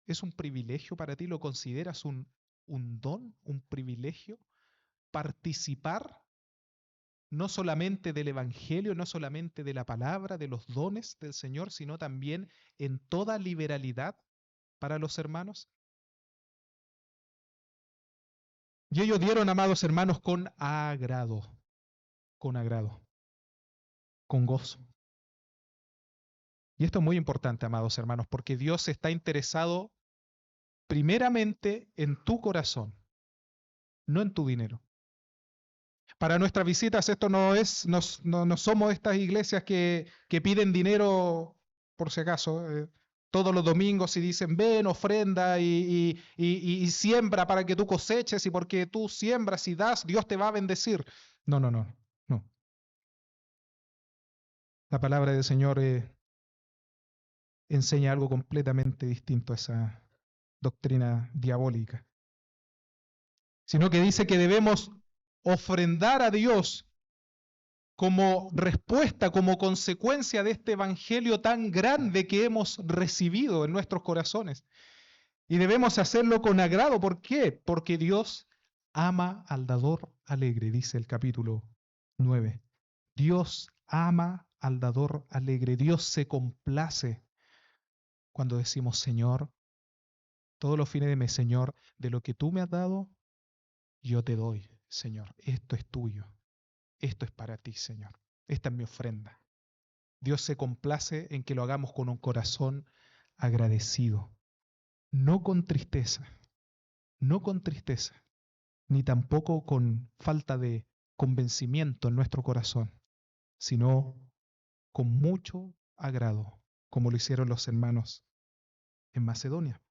¿Es un privilegio para ti? ¿Lo consideras un don, un privilegio? Participar no solamente del Evangelio, no solamente de la palabra, de los dones del Señor, sino también en toda liberalidad para los hermanos. Y ellos dieron, amados hermanos, con agrado, con gozo. Y esto es muy importante, amados hermanos, porque Dios está interesado primeramente en tu corazón, no en tu dinero. Para nuestras visitas esto no es, no somos estas iglesias que piden dinero por si acaso, todos los domingos y dicen ven, ofrenda y siembra para que tú coseches y porque tú siembras y das, Dios te va a bendecir. No. La palabra del Señor enseña algo completamente distinto a esa doctrina diabólica. sino que dice que debemos ofrendar a Dios como respuesta, como consecuencia de este evangelio tan grande que hemos recibido en nuestros corazones. Y debemos hacerlo con agrado. ¿Por qué? Porque Dios ama al dador alegre, dice el capítulo 9. Dios ama al dador alegre. Dios se complace cuando decimos, Señor, todos los fines de mes, Señor, de lo que tú me has dado, yo te doy, Señor. Esto es tuyo. Esto es para ti, Señor. Esta es mi ofrenda. Dios se complace en que lo hagamos con un corazón agradecido, no con tristeza, no con tristeza, ni tampoco con falta de convencimiento en nuestro corazón, sino con mucho agrado, como lo hicieron los hermanos en Macedonia.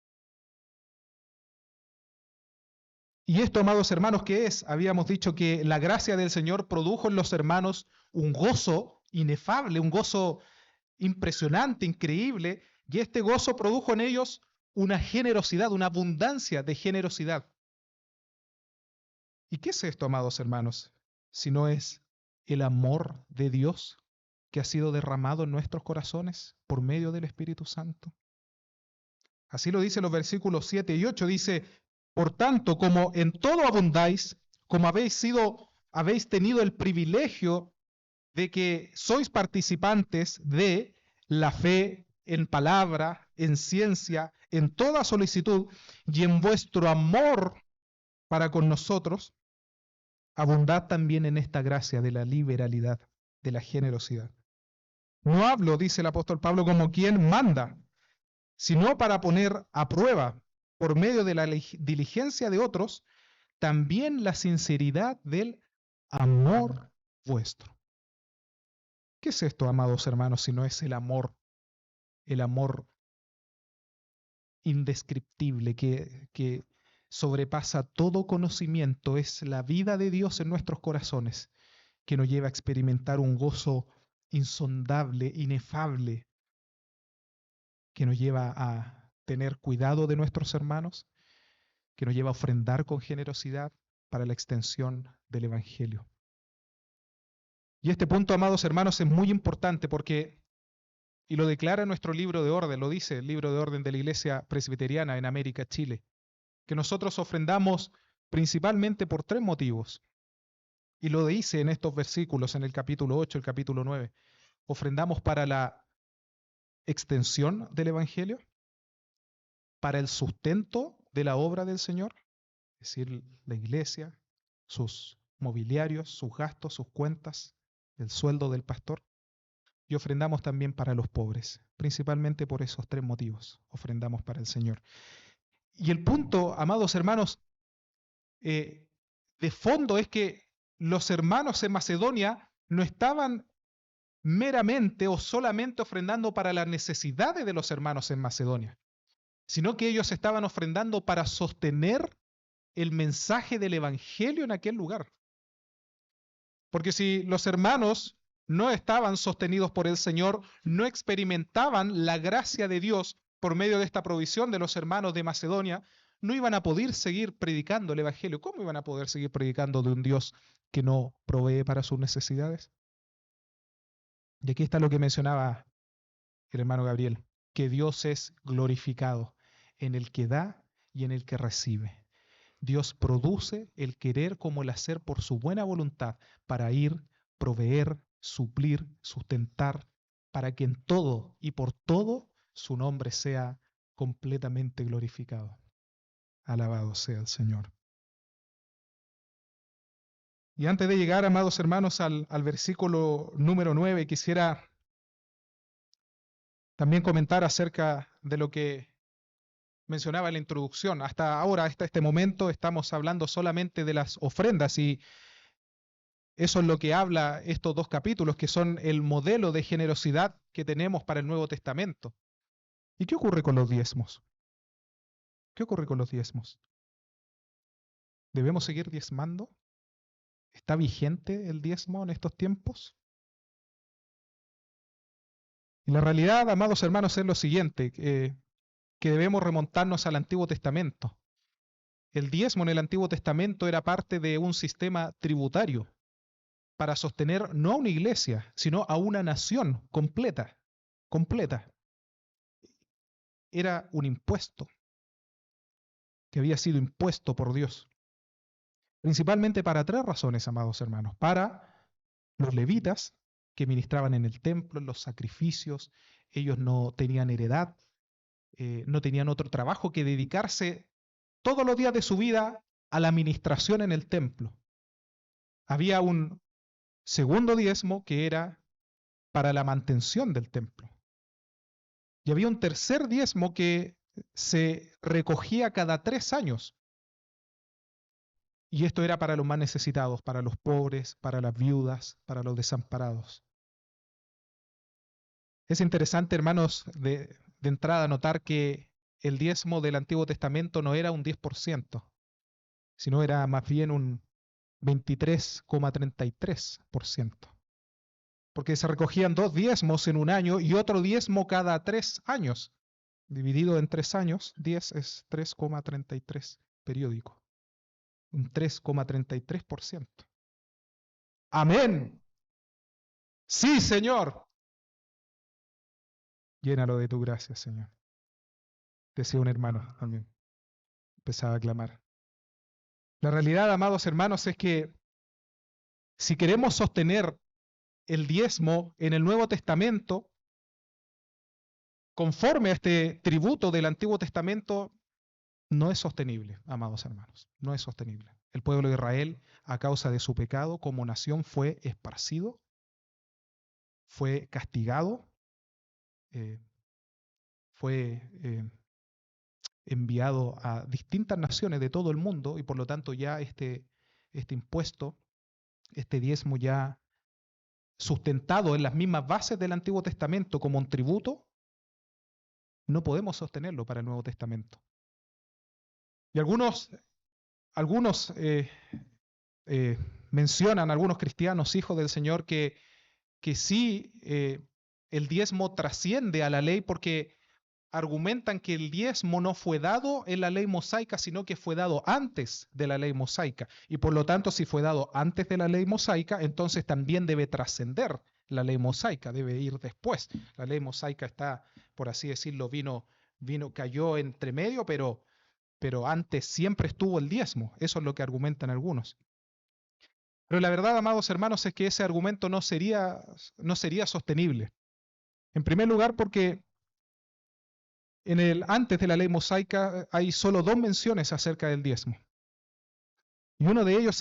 Y esto, amados hermanos, ¿qué es? Habíamos dicho que la gracia del Señor produjo en los hermanos un gozo inefable, un gozo impresionante, increíble, y este gozo produjo en ellos una generosidad, una abundancia de generosidad. ¿Y qué es esto, amados hermanos? Si no es el amor de Dios que ha sido derramado en nuestros corazones por medio del Espíritu Santo. Así lo dice los versículos 7 y 8, dice, por tanto, como en todo abundáis, como habéis tenido el privilegio de que sois participantes de la fe en palabra, en ciencia, en toda solicitud y en vuestro amor para con nosotros, abundad también en esta gracia de la liberalidad, de la generosidad. No hablo, dice el apóstol Pablo, como quien manda, sino para poner a prueba, por medio de la diligencia de otros, también la sinceridad del amor vuestro. ¿Qué es esto, amados hermanos, si no es el amor indescriptible que sobrepasa todo conocimiento? Es la vida de Dios en nuestros corazones que nos lleva a experimentar un gozo insondable, inefable, que nos lleva a tener cuidado de nuestros hermanos, que nos lleva a ofrendar con generosidad para la extensión del Evangelio. Y este punto, amados hermanos, es muy importante porque, y lo declara nuestro libro de orden, lo dice el libro de orden de la Iglesia Presbiteriana en América, Chile, que nosotros ofrendamos principalmente por 3 motivos. Y lo dice en estos versículos, en el capítulo 8, el capítulo 9. Ofrendamos para la extensión del Evangelio, para el sustento de la obra del Señor, es decir, la iglesia, sus mobiliarios, sus gastos, sus cuentas, el sueldo del pastor, y ofrendamos también para los pobres, principalmente por esos 3 motivos, ofrendamos para el Señor. Y el punto, amados hermanos, de fondo es que los hermanos en Macedonia no estaban meramente o solamente ofrendando para las necesidades de los hermanos en Macedonia, sino que ellos estaban ofrendando para sostener el mensaje del Evangelio en aquel lugar. Porque si los hermanos no estaban sostenidos por el Señor, no experimentaban la gracia de Dios por medio de esta provisión de los hermanos de Macedonia, no iban a poder seguir predicando el Evangelio. ¿Cómo iban a poder seguir predicando de un Dios que no provee para sus necesidades? Y aquí está lo que mencionaba el hermano Gabriel, que Dios es glorificado en el que da y en el que recibe. Dios produce el querer como el hacer por su buena voluntad para ir, proveer, suplir, sustentar, para que en todo y por todo su nombre sea completamente glorificado. Alabado sea el Señor. Y antes de llegar, amados hermanos, al versículo número 9, quisiera también comentar acerca de lo que mencionaba en la introducción. Hasta ahora, hasta este momento, estamos hablando solamente de las ofrendas y eso es lo que habla estos 2 capítulos, que son el modelo de generosidad que tenemos para el Nuevo Testamento. ¿Y qué ocurre con los diezmos? ¿Qué ocurre con los diezmos? ¿Debemos seguir diezmando? ¿Está vigente el diezmo en estos tiempos? Y la realidad, amados hermanos, es lo siguiente, que debemos remontarnos al Antiguo Testamento. El diezmo en el Antiguo Testamento era parte de un sistema tributario para sostener no a una iglesia, sino a una nación completa, completa. Era un impuesto que había sido impuesto por Dios, principalmente para tres razones, amados hermanos: para los levitas que ministraban en el templo, en los sacrificios. Ellos no tenían heredad, no tenían otro trabajo que dedicarse todos los días de su vida a la administración en el templo. Había un segundo diezmo que era para la mantención del templo. Y había un tercer diezmo que se recogía cada 3 años. Y esto era para los más necesitados, para los pobres, para las viudas, para los desamparados. Es interesante, hermanos, de entrada notar que el diezmo del Antiguo Testamento no era un 10%, sino era más bien un 23,33%. Porque se recogían 2 diezmos en un año y otro diezmo cada 3 años. Dividido en 3 años, 10 es 3,33 periódico. Un 3,33%. Amén. Sí, Señor. Llénalo de tu gracia, Señor. Decía un hermano también. Empezaba a clamar. La realidad, amados hermanos, es que si queremos sostener el diezmo en el Nuevo Testamento, conforme a este tributo del Antiguo Testamento, no es sostenible, amados hermanos. No es sostenible. El pueblo de Israel, a causa de su pecado como nación, fue esparcido, fue castigado, fue enviado a distintas naciones de todo el mundo, y por lo tanto ya este impuesto, este diezmo ya sustentado en las mismas bases del Antiguo Testamento como un tributo, no podemos sostenerlo para el Nuevo Testamento. Y algunos mencionan, algunos cristianos, hijos del Señor, que sí, el diezmo trasciende a la ley, porque argumentan que el diezmo no fue dado en la ley mosaica, sino que fue dado antes de la ley mosaica. Y por lo tanto, si fue dado antes de la ley mosaica, entonces también debe trascender la ley mosaica, debe ir después. La ley mosaica está, por así decirlo, cayó entre medio, pero antes siempre estuvo el diezmo. Eso es lo que argumentan algunos. Pero la verdad, amados hermanos, es que ese argumento no sería sostenible. En primer lugar, porque antes de la ley mosaica hay solo 2 menciones acerca del diezmo. Y uno de ellos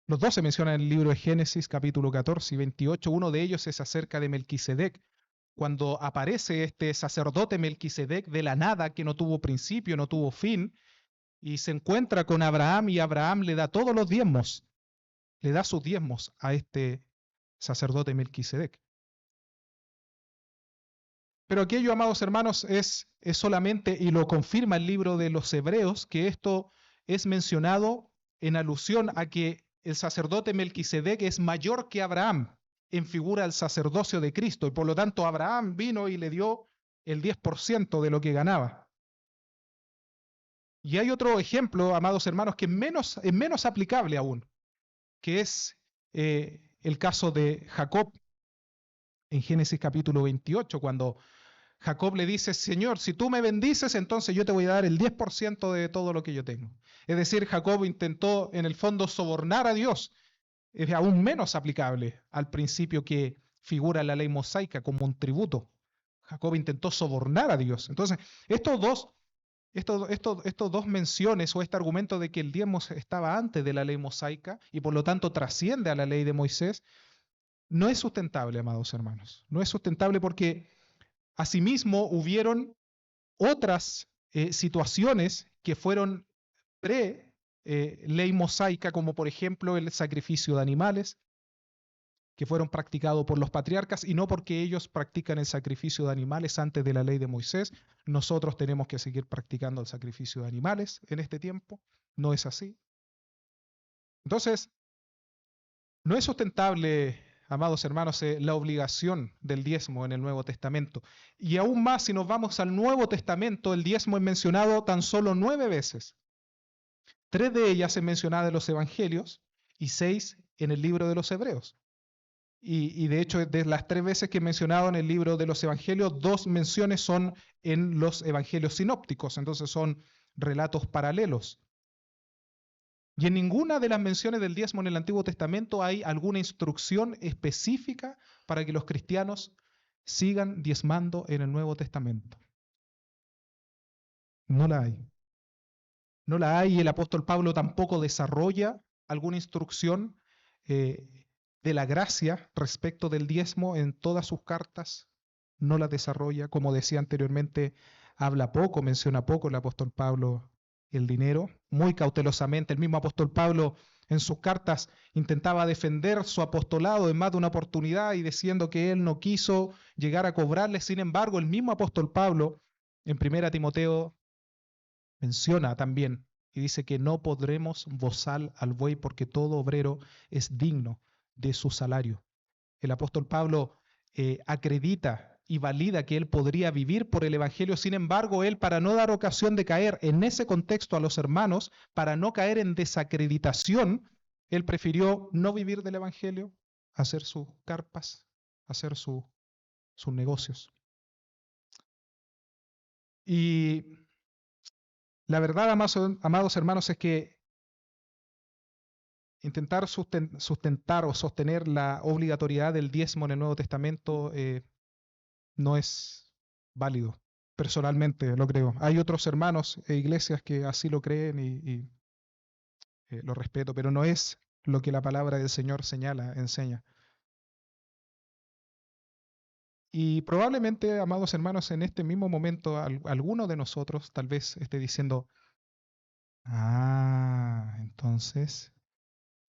los dos se mencionan en el libro de Génesis, capítulo 14 y 28. Uno de ellos es acerca de Melquisedec, cuando aparece este sacerdote Melquisedec de la nada, que no tuvo principio, no tuvo fin, y se encuentra con Abraham, y Abraham le da todos los diezmos, le da sus diezmos a este sacerdote Melquisedec. Pero aquello, amados hermanos, es solamente, y lo confirma el libro de los Hebreos, que esto es mencionado en alusión a que el sacerdote Melquisedec es mayor que Abraham en figura del sacerdocio de Cristo, y por lo tanto Abraham vino y le dio el 10% de lo que ganaba. Y hay otro ejemplo, amados hermanos, que es menos aplicable aún, que es el caso de Jacob en Génesis capítulo 28, cuando Jacob le dice: Señor, si tú me bendices, entonces yo te voy a dar el 10% de todo lo que yo tengo. Es decir, Jacob intentó en el fondo sobornar a Dios. Es aún menos aplicable al principio que figura en la ley mosaica como un tributo. Jacob intentó sobornar a Dios. Entonces, estos dos menciones, o este argumento de que el diezmo estaba antes de la ley mosaica y por lo tanto trasciende a la ley de Moisés, no es sustentable, amados hermanos. No es sustentable porque asimismo hubieron otras situaciones que fueron pre-ley mosaica, como por ejemplo el sacrificio de animales, que fueron practicados por los patriarcas, y no porque ellos practican el sacrificio de animales antes de la ley de Moisés, nosotros tenemos que seguir practicando el sacrificio de animales en este tiempo. No es así. Entonces, no es sustentable, amados hermanos, la obligación del diezmo en el Nuevo Testamento. Y aún más, si nos vamos al Nuevo Testamento, el diezmo es mencionado tan solo 9 veces. 3 de ellas es mencionada en los Evangelios y 6 en el libro de los Hebreos. Y de hecho, de las 3 veces que he mencionado en el libro de los Evangelios, 2 menciones son en los Evangelios sinópticos, entonces son relatos paralelos. Y en ninguna de las menciones del diezmo en el Antiguo Testamento hay alguna instrucción específica para que los cristianos sigan diezmando en el Nuevo Testamento. No la hay. No la hay, y el apóstol Pablo tampoco desarrolla alguna instrucción de la gracia respecto del diezmo en todas sus cartas. No la desarrolla. Como decía anteriormente, habla poco, menciona poco el apóstol Pablo el dinero, muy cautelosamente. El mismo apóstol Pablo en sus cartas intentaba defender su apostolado en más de una oportunidad y diciendo que él no quiso llegar a cobrarle. Sin embargo, el mismo apóstol Pablo en 1 Timoteo menciona también y dice que no podremos bozar al buey porque todo obrero es digno de su salario. El apóstol Pablo acredita y valida que él podría vivir por el Evangelio. Sin embargo, él, para no dar ocasión de caer en ese contexto a los hermanos, para no caer en desacreditación, él prefirió no vivir del Evangelio, hacer sus carpas, hacer sus negocios. Y la verdad, amados hermanos, es que intentar sustentar o sostener la obligatoriedad del diezmo en el Nuevo Testamento no es válido. Personalmente lo creo. Hay otros hermanos e iglesias que así lo creen y lo respeto, pero no es lo que la palabra del Señor señala, enseña. Y probablemente, amados hermanos, en este mismo momento alguno de nosotros tal vez esté diciendo, entonces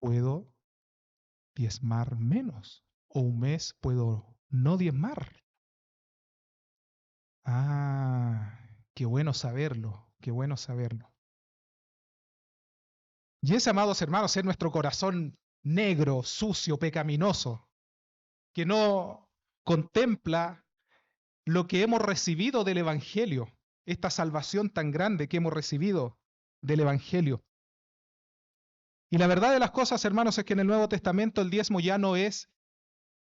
puedo diezmar menos, o un mes puedo no diezmar. Qué bueno saberlo, qué bueno saberlo. Y ese, amados hermanos, es nuestro corazón negro, sucio, pecaminoso, que no contempla lo que hemos recibido del Evangelio, esta salvación tan grande que hemos recibido del Evangelio. Y la verdad de las cosas, hermanos, es que en el Nuevo Testamento el diezmo ya no es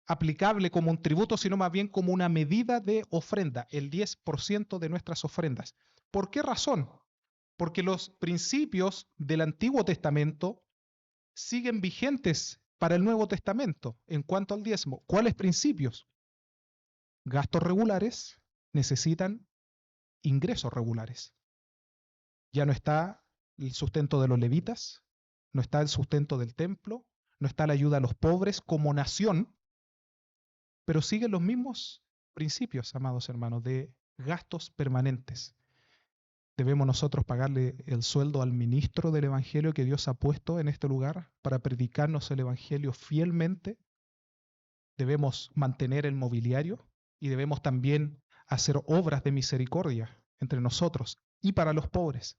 aplicable como un tributo, sino más bien como una medida de ofrenda, el 10% de nuestras ofrendas. ¿Por qué razón? Porque los principios del Antiguo Testamento siguen vigentes para el Nuevo Testamento en cuanto al diezmo. ¿Cuáles principios? Gastos regulares necesitan ingresos regulares. Ya no está el sustento de los levitas, no está el sustento del templo, no está la ayuda a los pobres como nación, pero siguen los mismos principios, amados hermanos, de gastos permanentes. Debemos nosotros pagarle el sueldo al ministro del Evangelio que Dios ha puesto en este lugar para predicarnos el Evangelio fielmente. Debemos mantener el mobiliario y debemos también hacer obras de misericordia entre nosotros y para los pobres.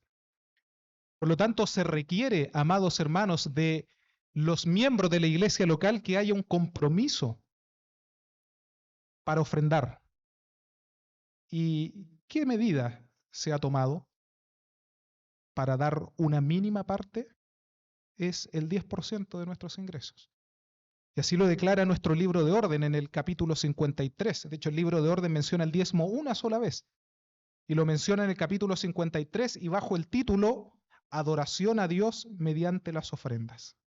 Por lo tanto, se requiere, amados hermanos, de los miembros de la iglesia local que haya un compromiso para ofrendar. ¿Y qué medida se ha tomado para dar una mínima parte? Es el 10% de nuestros ingresos. Y así lo declara nuestro libro de orden en el capítulo 53. De hecho, el libro de orden menciona el diezmo una sola vez. Y lo menciona en el capítulo 53 y bajo el título Adoración a Dios mediante las ofrendas.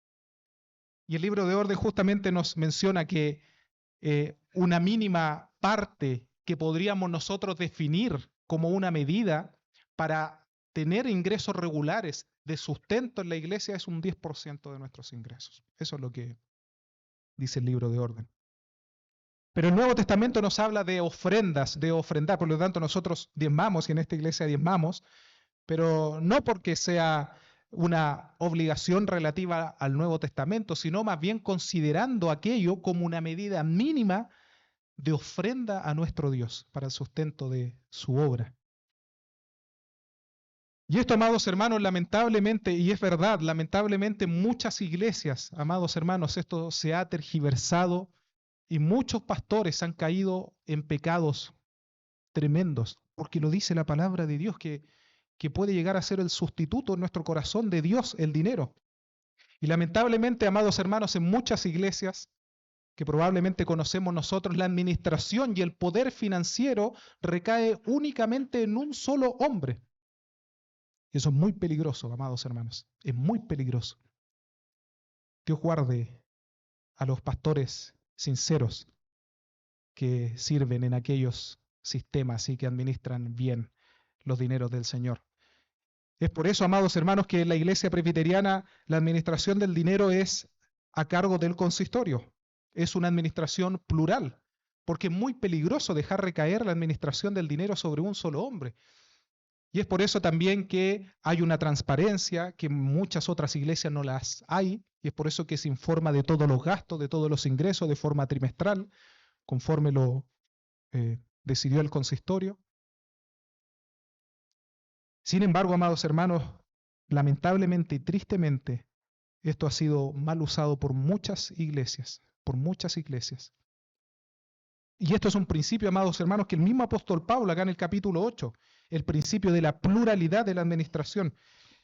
Y el libro de orden justamente nos menciona que una mínima parte que podríamos nosotros definir como una medida para tener ingresos regulares de sustento en la iglesia es un 10% de nuestros ingresos. Eso es lo que dice el libro de orden. Pero el Nuevo Testamento nos habla de ofrendas, de ofrendar. Por lo tanto, nosotros diezmamos y en esta iglesia diezmamos, pero no porque sea una obligación relativa al Nuevo Testamento, sino más bien considerando aquello como una medida mínima de ofrenda a nuestro Dios para el sustento de su obra. Y esto, amados hermanos, lamentablemente, y es verdad, lamentablemente en muchas iglesias, amados hermanos, esto se ha tergiversado Y muchos pastores han caído en pecados tremendos, porque lo dice la palabra de Dios, que puede llegar a ser el sustituto en nuestro corazón de Dios, el dinero. Y lamentablemente, amados hermanos, en muchas iglesias que probablemente conocemos nosotros, la administración y el poder financiero recae únicamente en un solo hombre. Y eso es muy peligroso, amados hermanos, es muy peligroso. Dios guarde a los pastores sinceros que sirven en aquellos sistemas y que administran bien los dineros del Señor. Es por eso, amados hermanos, que en la iglesia presbiteriana la administración del dinero es a cargo del consistorio. Es una administración plural, porque es muy peligroso dejar recaer la administración del dinero sobre un solo hombre. Y es por eso también que hay una transparencia que en muchas otras iglesias no las hay, y es por eso que se informa de todos los gastos, de todos los ingresos de forma trimestral, conforme lo decidió el consistorio. Sin embargo, amados hermanos, lamentablemente y tristemente, esto ha sido mal usado por muchas iglesias, por muchas iglesias. Y esto es un principio, amados hermanos, que el mismo apóstol Pablo, acá en el capítulo 8, el principio de la pluralidad de la administración.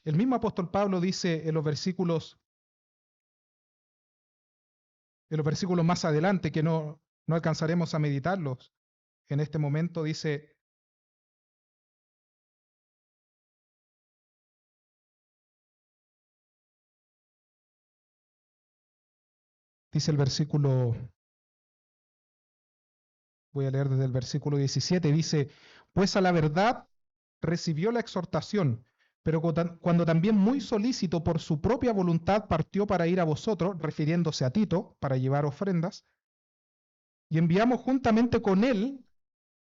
El mismo apóstol Pablo dice en los versículos más adelante, que no alcanzaremos a meditarlos en este momento, dice el versículo, voy a leer desde el versículo 17, dice, pues a la verdad recibió la exhortación, pero cuando también muy solícito por su propia voluntad partió para ir a vosotros, refiriéndose a Tito, para llevar ofrendas, y enviamos juntamente con él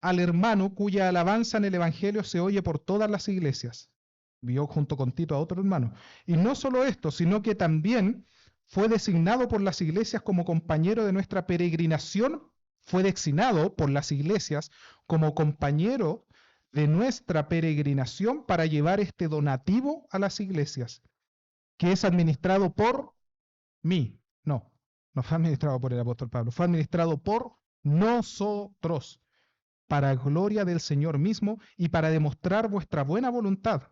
al hermano cuya alabanza en el Evangelio se oye por todas las iglesias. Envió junto con Tito a otro hermano. Y no solo esto, sino que también fue designado por las iglesias como compañero de nuestra peregrinación, fue designado por las iglesias como compañero de nuestra peregrinación para llevar este donativo a las iglesias, que es administrado por mí. No fue administrado por el apóstol Pablo, fue administrado por nosotros, para gloria del Señor mismo y para demostrar vuestra buena voluntad.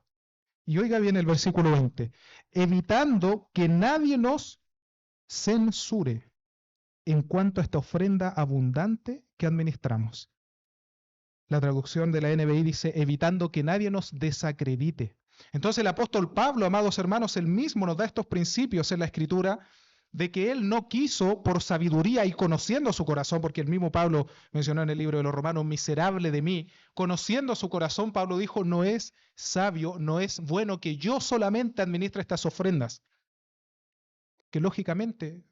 Y oiga bien el versículo 20, evitando que nadie nos censure en cuanto a esta ofrenda abundante que administramos. La traducción de la NBI dice, evitando que nadie nos desacredite. Entonces el apóstol Pablo, amados hermanos, él mismo nos da estos principios en la Escritura de que él no quiso por sabiduría y conociendo su corazón, porque el mismo Pablo mencionó en el libro de los Romanos, miserable de mí, conociendo su corazón, Pablo dijo, no es sabio, no es bueno que yo solamente administre estas ofrendas. Que lógicamente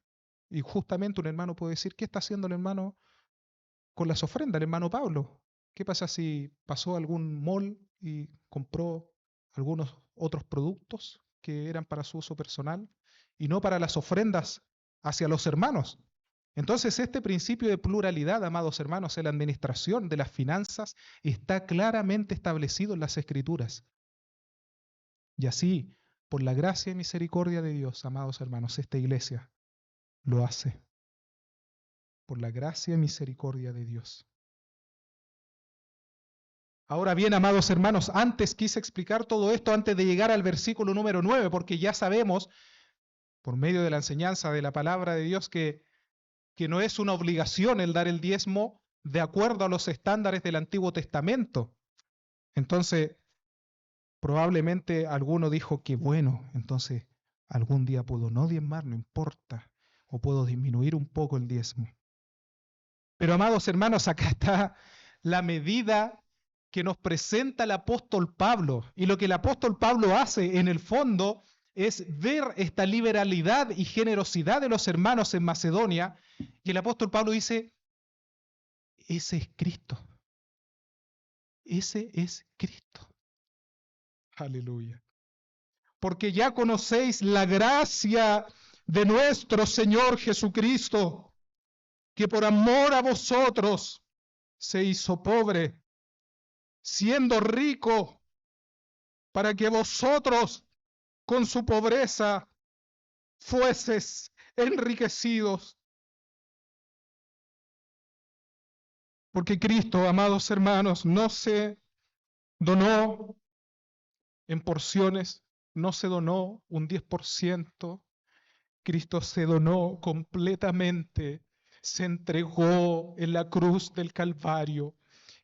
y justamente un hermano puede decir, ¿qué está haciendo el hermano con las ofrendas, el hermano Pablo? ¿Qué pasa si pasó a algún mall y compró algunos otros productos que eran para su uso personal y no para las ofrendas hacia los hermanos? Entonces, este principio de pluralidad, amados hermanos, en la administración de las finanzas está claramente establecido en las Escrituras. Y así, por la gracia y misericordia de Dios, amados hermanos, esta iglesia lo hace. Por la gracia y misericordia de Dios. Ahora bien, amados hermanos, antes quise explicar todo esto antes de llegar al versículo número 9, porque ya sabemos, por medio de la enseñanza de la palabra de Dios, que no es una obligación el dar el diezmo de acuerdo a los estándares del Antiguo Testamento. Entonces, probablemente alguno dijo que bueno, entonces algún día puedo no diezmar, no importa, o puedo disminuir un poco el diezmo. Pero amados hermanos, acá está la medida que nos presenta el apóstol Pablo. Y lo que el apóstol Pablo hace en el fondo es ver esta liberalidad y generosidad de los hermanos en Macedonia. Y el apóstol Pablo dice, ese es Cristo. Ese es Cristo. Aleluya. Porque ya conocéis la gracia de nuestro Señor Jesucristo, que por amor a vosotros se hizo pobre, siendo rico, para que vosotros con su pobreza fueses enriquecidos. Porque Cristo, amados hermanos, no se donó en porciones, no se donó un 10%, Cristo se donó completamente, se entregó en la cruz del Calvario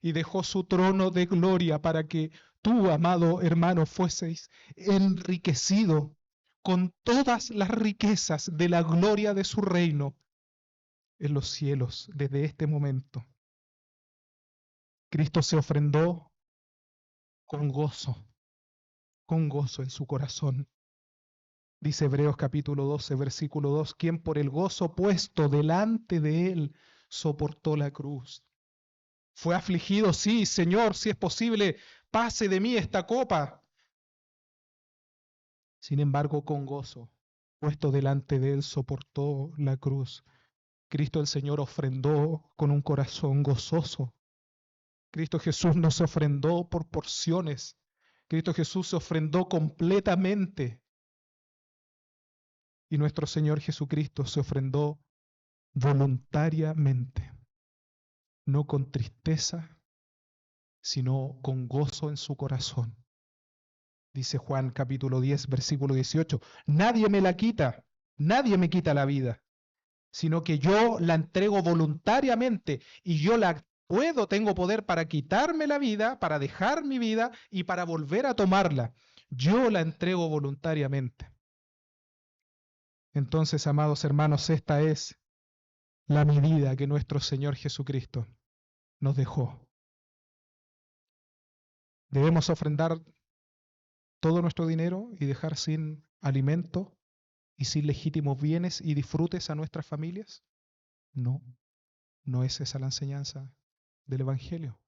y dejó su trono de gloria para que tú, amado hermano, fueseis enriquecido con todas las riquezas de la gloria de su reino en los cielos desde este momento. Cristo se ofrendó con gozo en su corazón. Dice Hebreos capítulo 12, versículo 2, quien por el gozo puesto delante de él soportó la cruz. Fue afligido, sí, Señor, si es posible, pase de mí esta copa. Sin embargo, con gozo, puesto delante de él, soportó la cruz. Cristo el Señor ofrendó con un corazón gozoso. Cristo Jesús nos ofrendó por porciones. Cristo Jesús se ofrendó completamente. Y nuestro Señor Jesucristo se ofrendó voluntariamente, no con tristeza, sino con gozo en su corazón. Dice Juan capítulo 10, versículo 18, nadie me la quita, nadie me quita la vida, sino que yo la entrego voluntariamente y yo la puedo, tengo poder para quitarme la vida, para dejar mi vida y para volver a tomarla. Yo la entrego voluntariamente. Entonces, amados hermanos, esta es la medida que nuestro Señor Jesucristo nos dejó. ¿Debemos ofrendar todo nuestro dinero y dejar sin alimento y sin legítimos bienes y disfrutes a nuestras familias? No, no es esa la enseñanza del Evangelio.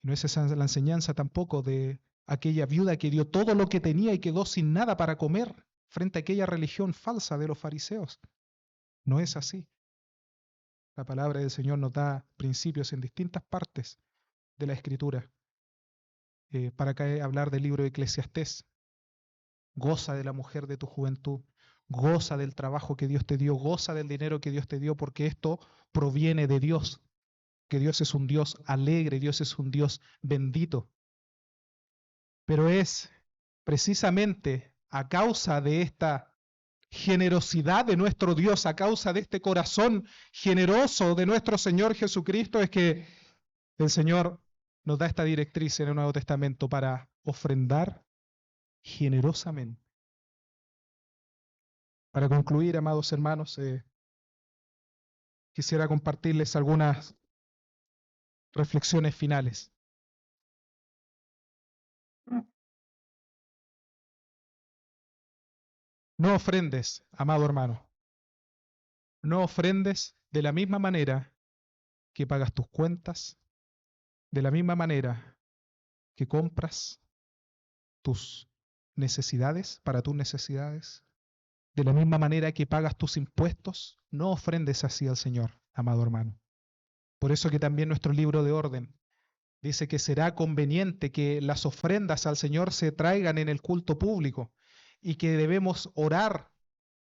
No es esa la enseñanza tampoco de aquella viuda que dio todo lo que tenía y quedó sin nada para comer frente a aquella religión falsa de los fariseos. No es así. La palabra del Señor nos da principios en distintas partes de la Escritura. Para acá hablar del libro de Eclesiastés. Goza de la mujer de tu juventud, goza del trabajo que Dios te dio, goza del dinero que Dios te dio, porque esto proviene de Dios, que Dios es un Dios alegre, Dios es un Dios bendito. Pero es precisamente a causa de esta generosidad de nuestro Dios, a causa de este corazón generoso de nuestro Señor Jesucristo, es que el Señor nos da esta directriz en el Nuevo Testamento para ofrendar generosamente. Para concluir, amados hermanos, quisiera compartirles algunas reflexiones finales. No ofrendes, amado hermano, no ofrendes de la misma manera que pagas tus cuentas, de la misma manera que compras tus necesidades, para tus necesidades, de la misma manera que pagas tus impuestos, no ofrendes así al Señor, amado hermano. Por eso que también nuestro libro de orden dice que será conveniente que las ofrendas al Señor se traigan en el culto público y que debemos orar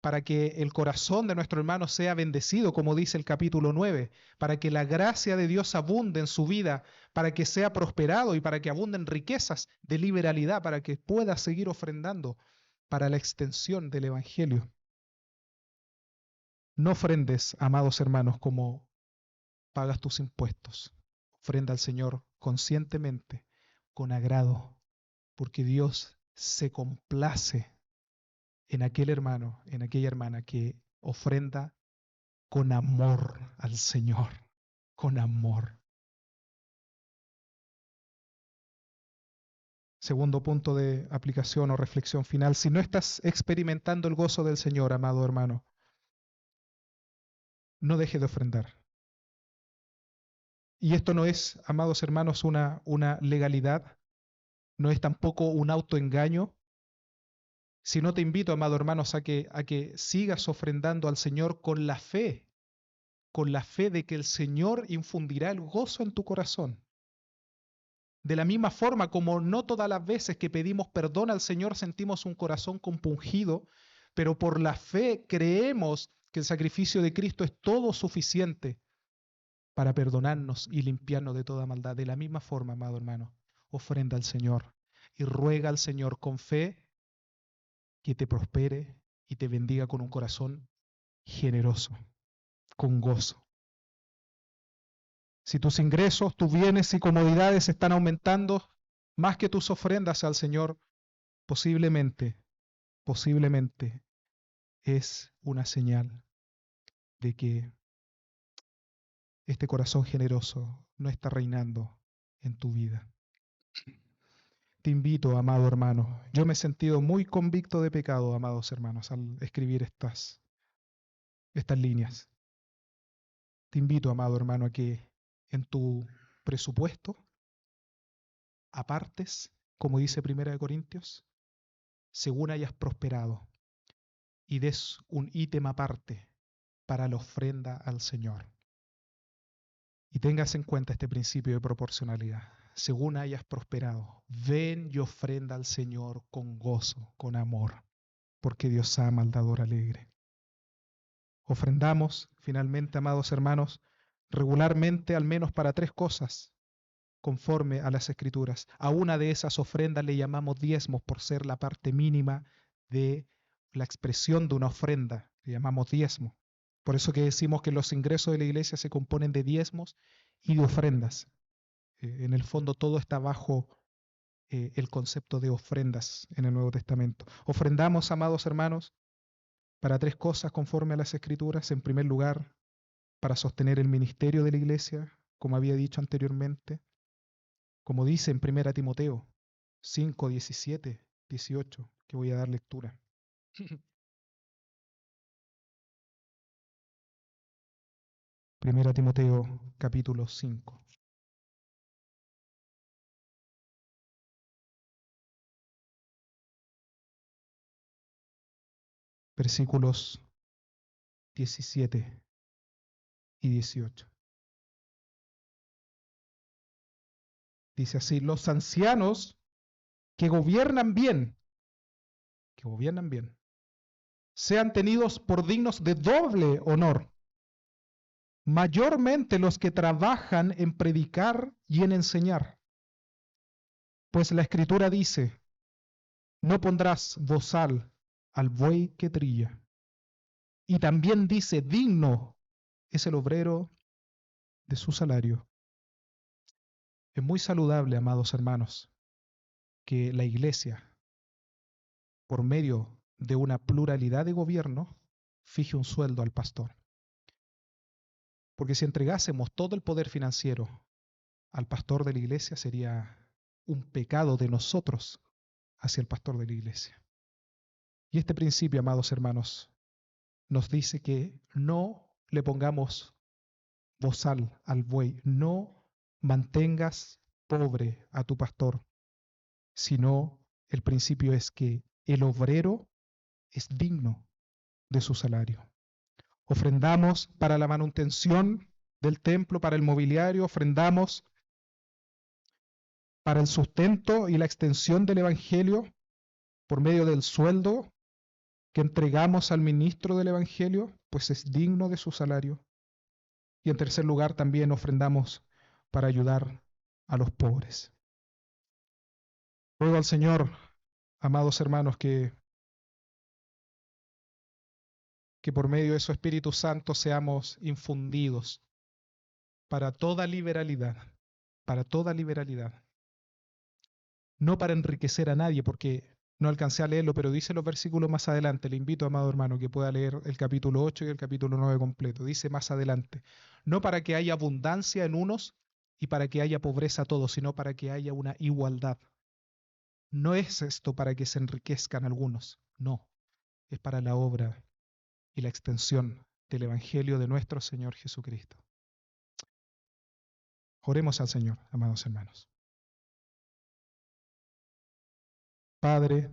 para que el corazón de nuestro hermano sea bendecido, como dice el capítulo 9, para que la gracia de Dios abunde en su vida, para que sea prosperado y para que abunden riquezas de liberalidad, para que pueda seguir ofrendando para la extensión del Evangelio. No ofrendes, amados hermanos, como pagas tus impuestos. Ofrenda al Señor conscientemente, con agrado, porque Dios se complace en aquel hermano, en aquella hermana que ofrenda con amor al Señor, con amor. Segundo punto de aplicación o reflexión final, si no estás experimentando el gozo del Señor, amado hermano, no deje de ofrendar. Y esto no es, amados hermanos, una legalidad, no es tampoco un autoengaño, sino te invito, amado hermanos, a que sigas ofrendando al Señor con la fe de que el Señor infundirá el gozo en tu corazón. De la misma forma como no todas las veces que pedimos perdón al Señor sentimos un corazón compungido, pero por la fe creemos que el sacrificio de Cristo es todo suficiente para perdonarnos y limpiarnos de toda maldad. De la misma forma, amado hermano, ofrenda al Señor y ruega al Señor con fe que te prospere y te bendiga con un corazón generoso, con gozo. Si tus ingresos, tus bienes y comodidades están aumentando más que tus ofrendas al Señor, posiblemente es una señal de que este corazón generoso no está reinando en tu vida. Te invito, amado hermano. Yo me he sentido muy convicto de pecado, amados hermanos, al escribir estas líneas. Te invito, amado hermano, a que en tu presupuesto apartes, como dice Primera de Corintios, según hayas prosperado, y des un ítem aparte para la ofrenda al Señor. Y tengas en cuenta este principio de proporcionalidad. Según hayas prosperado, ven y ofrenda al Señor con gozo, con amor, porque Dios ama al dador alegre. Ofrendamos, finalmente, amados hermanos, regularmente al menos para 3 cosas, conforme a las Escrituras. A una de esas ofrendas le llamamos diezmos por ser la parte mínima de la expresión de una ofrenda. Le llamamos diezmo. Por eso que decimos que los ingresos de la iglesia se componen de diezmos y de ofrendas. En el fondo todo está bajo el concepto de ofrendas en el Nuevo Testamento. Ofrendamos, amados hermanos, para 3 cosas conforme a las Escrituras. En primer lugar, para sostener el ministerio de la iglesia, como había dicho anteriormente, como dice en 1 Timoteo 5, 17, 18, que voy a dar lectura. Primera Timoteo capítulo 5. Versículos 17 y 18. Dice así: los ancianos que gobiernan bien, sean tenidos por dignos de doble honor, mayormente los que trabajan en predicar y en enseñar. Pues la Escritura dice: no pondrás bozal al buey que trilla. Y también dice: digno es el obrero de su salario. Es muy saludable, amados hermanos, que la iglesia, por medio de una pluralidad de gobierno, fije un sueldo al pastor. Porque si entregásemos todo el poder financiero al pastor de la iglesia, sería un pecado de nosotros hacia el pastor de la iglesia. Y este principio, amados hermanos, nos dice que no le pongamos bozal al buey, no mantengas pobre a tu pastor, sino el principio es que el obrero es digno de su salario. Ofrendamos para la manutención del templo, para el mobiliario, ofrendamos para el sustento y la extensión del evangelio por medio del sueldo que entregamos al ministro del evangelio, pues es digno de su salario. Y en tercer lugar, también ofrendamos para ayudar a los pobres. Ruego al Señor, amados hermanos, que por medio de su Espíritu Santo seamos infundidos para toda liberalidad, no para enriquecer a nadie, porque no alcancé a leerlo, pero dice los versículos más adelante. Le invito, amado hermano, que pueda leer el capítulo 8 y el capítulo 9 completo. Dice más adelante: no para que haya abundancia en unos y para que haya pobreza a todos, sino para que haya una igualdad. No es esto para que se enriquezcan algunos, no, es para la obra y la extensión del Evangelio de nuestro Señor Jesucristo. Oremos al Señor, amados hermanos. Padre,